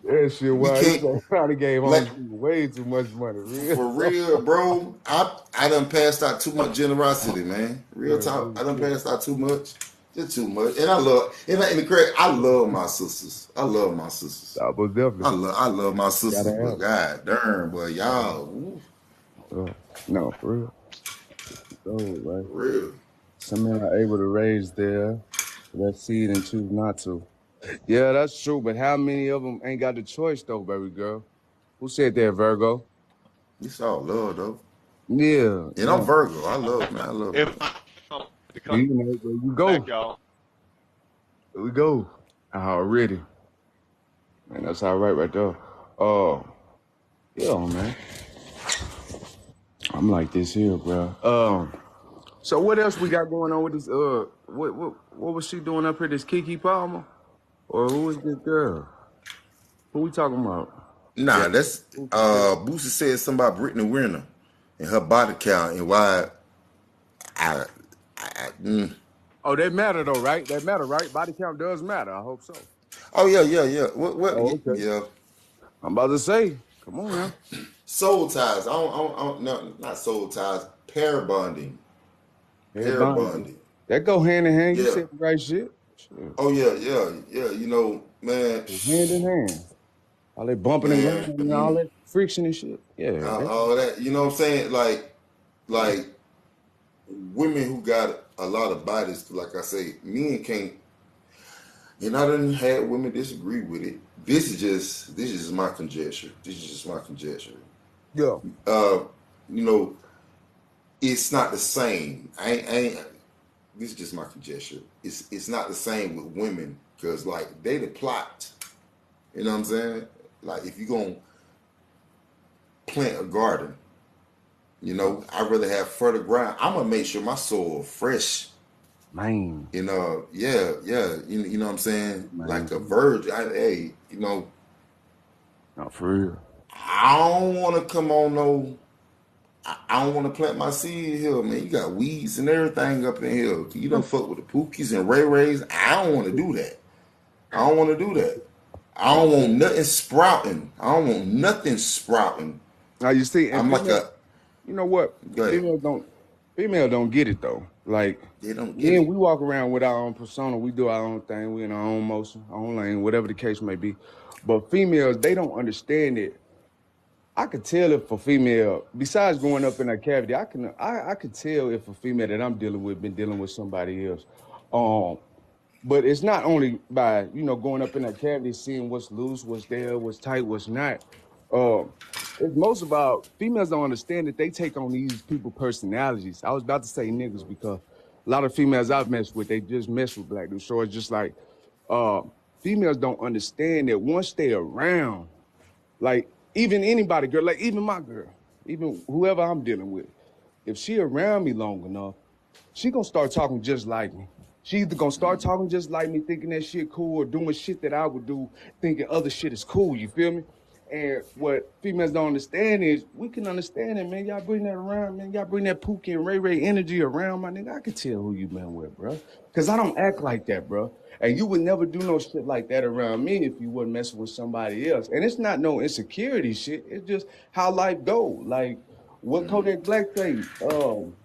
That shit, We wow, this can't guy probably gave like homeless people way too much money. Real for talk. real, bro. I done passed out too much generosity, man. Real Yeah, talk. real I done shit. passed out too much. Just too much. And I love and the crack, I love my sisters. I love my sisters. Nah, but definitely. I love my Gotta sisters, but have. god darn, boy, Gotta y'all, have. ooh, No, for real. So, right. for real. Some men are able to raise their seed and choose not to. Yeah, that's true. But how many of them ain't got the choice though, baby girl? Who said that, Virgo? It's all love though. Yeah, And I'm yeah. Virgo. I love If love. I to come You know, there you back, go. y'all. There we go. Already. Man, that's all right there. Oh, yeah, man. I'm like this here, bro. So what else we got going on with this? What was she doing up here? This Kiki Palmer, or who is this girl? Who we talking about? Yeah. Nah, that's Boosie said something about Brittany Renner and her body count and why I Oh, that matter though, right? That matter, right? Body count does matter. I hope so. Oh yeah. Oh, okay. Yeah. I'm about to say, come on now. Soul ties. I don't no, not soul ties. Pair bonding. Head Pair bonding. bonding. That go hand in hand. You Yeah. said the right shit. Shit. Oh yeah. You know, man, Hand in hand. All that bumping and man, grinding and all that friction and shit. Yeah. all that. You know what I'm saying? Like women who got a lot of bodies. Like I say, men can't. And I done had women disagree with it. This is just my conjecture. This is just my conjecture. Yeah. You know, it's not the same. I ain't this is just my conjecture. It's not the same with women because like they the plot. You know what I'm saying? Like if you gonna plant a garden, you know, I'd rather have fertile ground. I'm gonna make sure my soil fresh. Man. You know, yeah. You know what I'm saying? Man. Like a virgin. Hey, you know, Not for real. I don't want to come on no. I don't want to plant my seed here, man. You got weeds and everything up in here. You done fuck with the Pookies and Ray Rays. I don't want to do that. I don't want to do that. I don't want nothing sprouting. I don't want nothing sprouting. Now you see, and I'm like female, a. you know what? Go ahead. Female don't get it though. Like They don't get men, it. we walk around with our own persona. We do our own thing. We in our own motion, our own lane, whatever the case may be. But females, they don't understand it. I could tell if a female, besides going up in a cavity, I could tell if a female that I'm dealing with been dealing with somebody else. Um, but it's not only by going up in that cavity, seeing what's loose, what's there, what's tight, what's not. Um, it's most about females don't understand that they take on these people personalities. I was about to say niggas because a lot of females I've messed with, they just mess with black dudes. So it's just like uh, females don't understand that once they around, like even anybody, girl, like even my girl, even whoever I'm dealing with, if she around me long enough, she gonna start talking just like me. She either gonna start talking just like me, thinking that shit cool, or doing shit that I would do, thinking other shit is cool. You feel me? And what females don't understand is we can understand it, man. Y'all bring that around, man. Y'all bring that Pookie and Ray Ray energy around, my nigga. I can tell who you been with, bro. Cause I don't act like that, bro. And you would never do no shit like that around me if you wasn't messing with somebody else. And it's not no insecurity shit. It's just how life go. Like what Kodak Black say?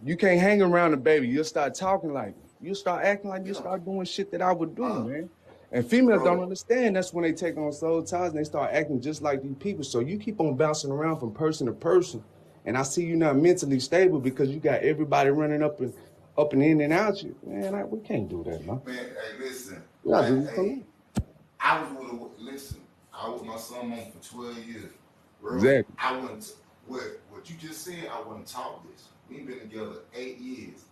You can't hang around a baby. You'll start talking like you'll start acting like you start doing shit that I would do, man. And females don't Bro, understand. That's when they take on soul ties and they start acting just like these people. So you keep on bouncing around from person to person. And I see you not mentally stable because you got everybody running up and in and out you. Man, we can't do that, man. man, hey, listen. We gotta do this Hey, alone. I was with listen. I was with my son on for 12 years, bro. Exactly. I wouldn't. What you just said? I wouldn't talk this. We've been together 8 years.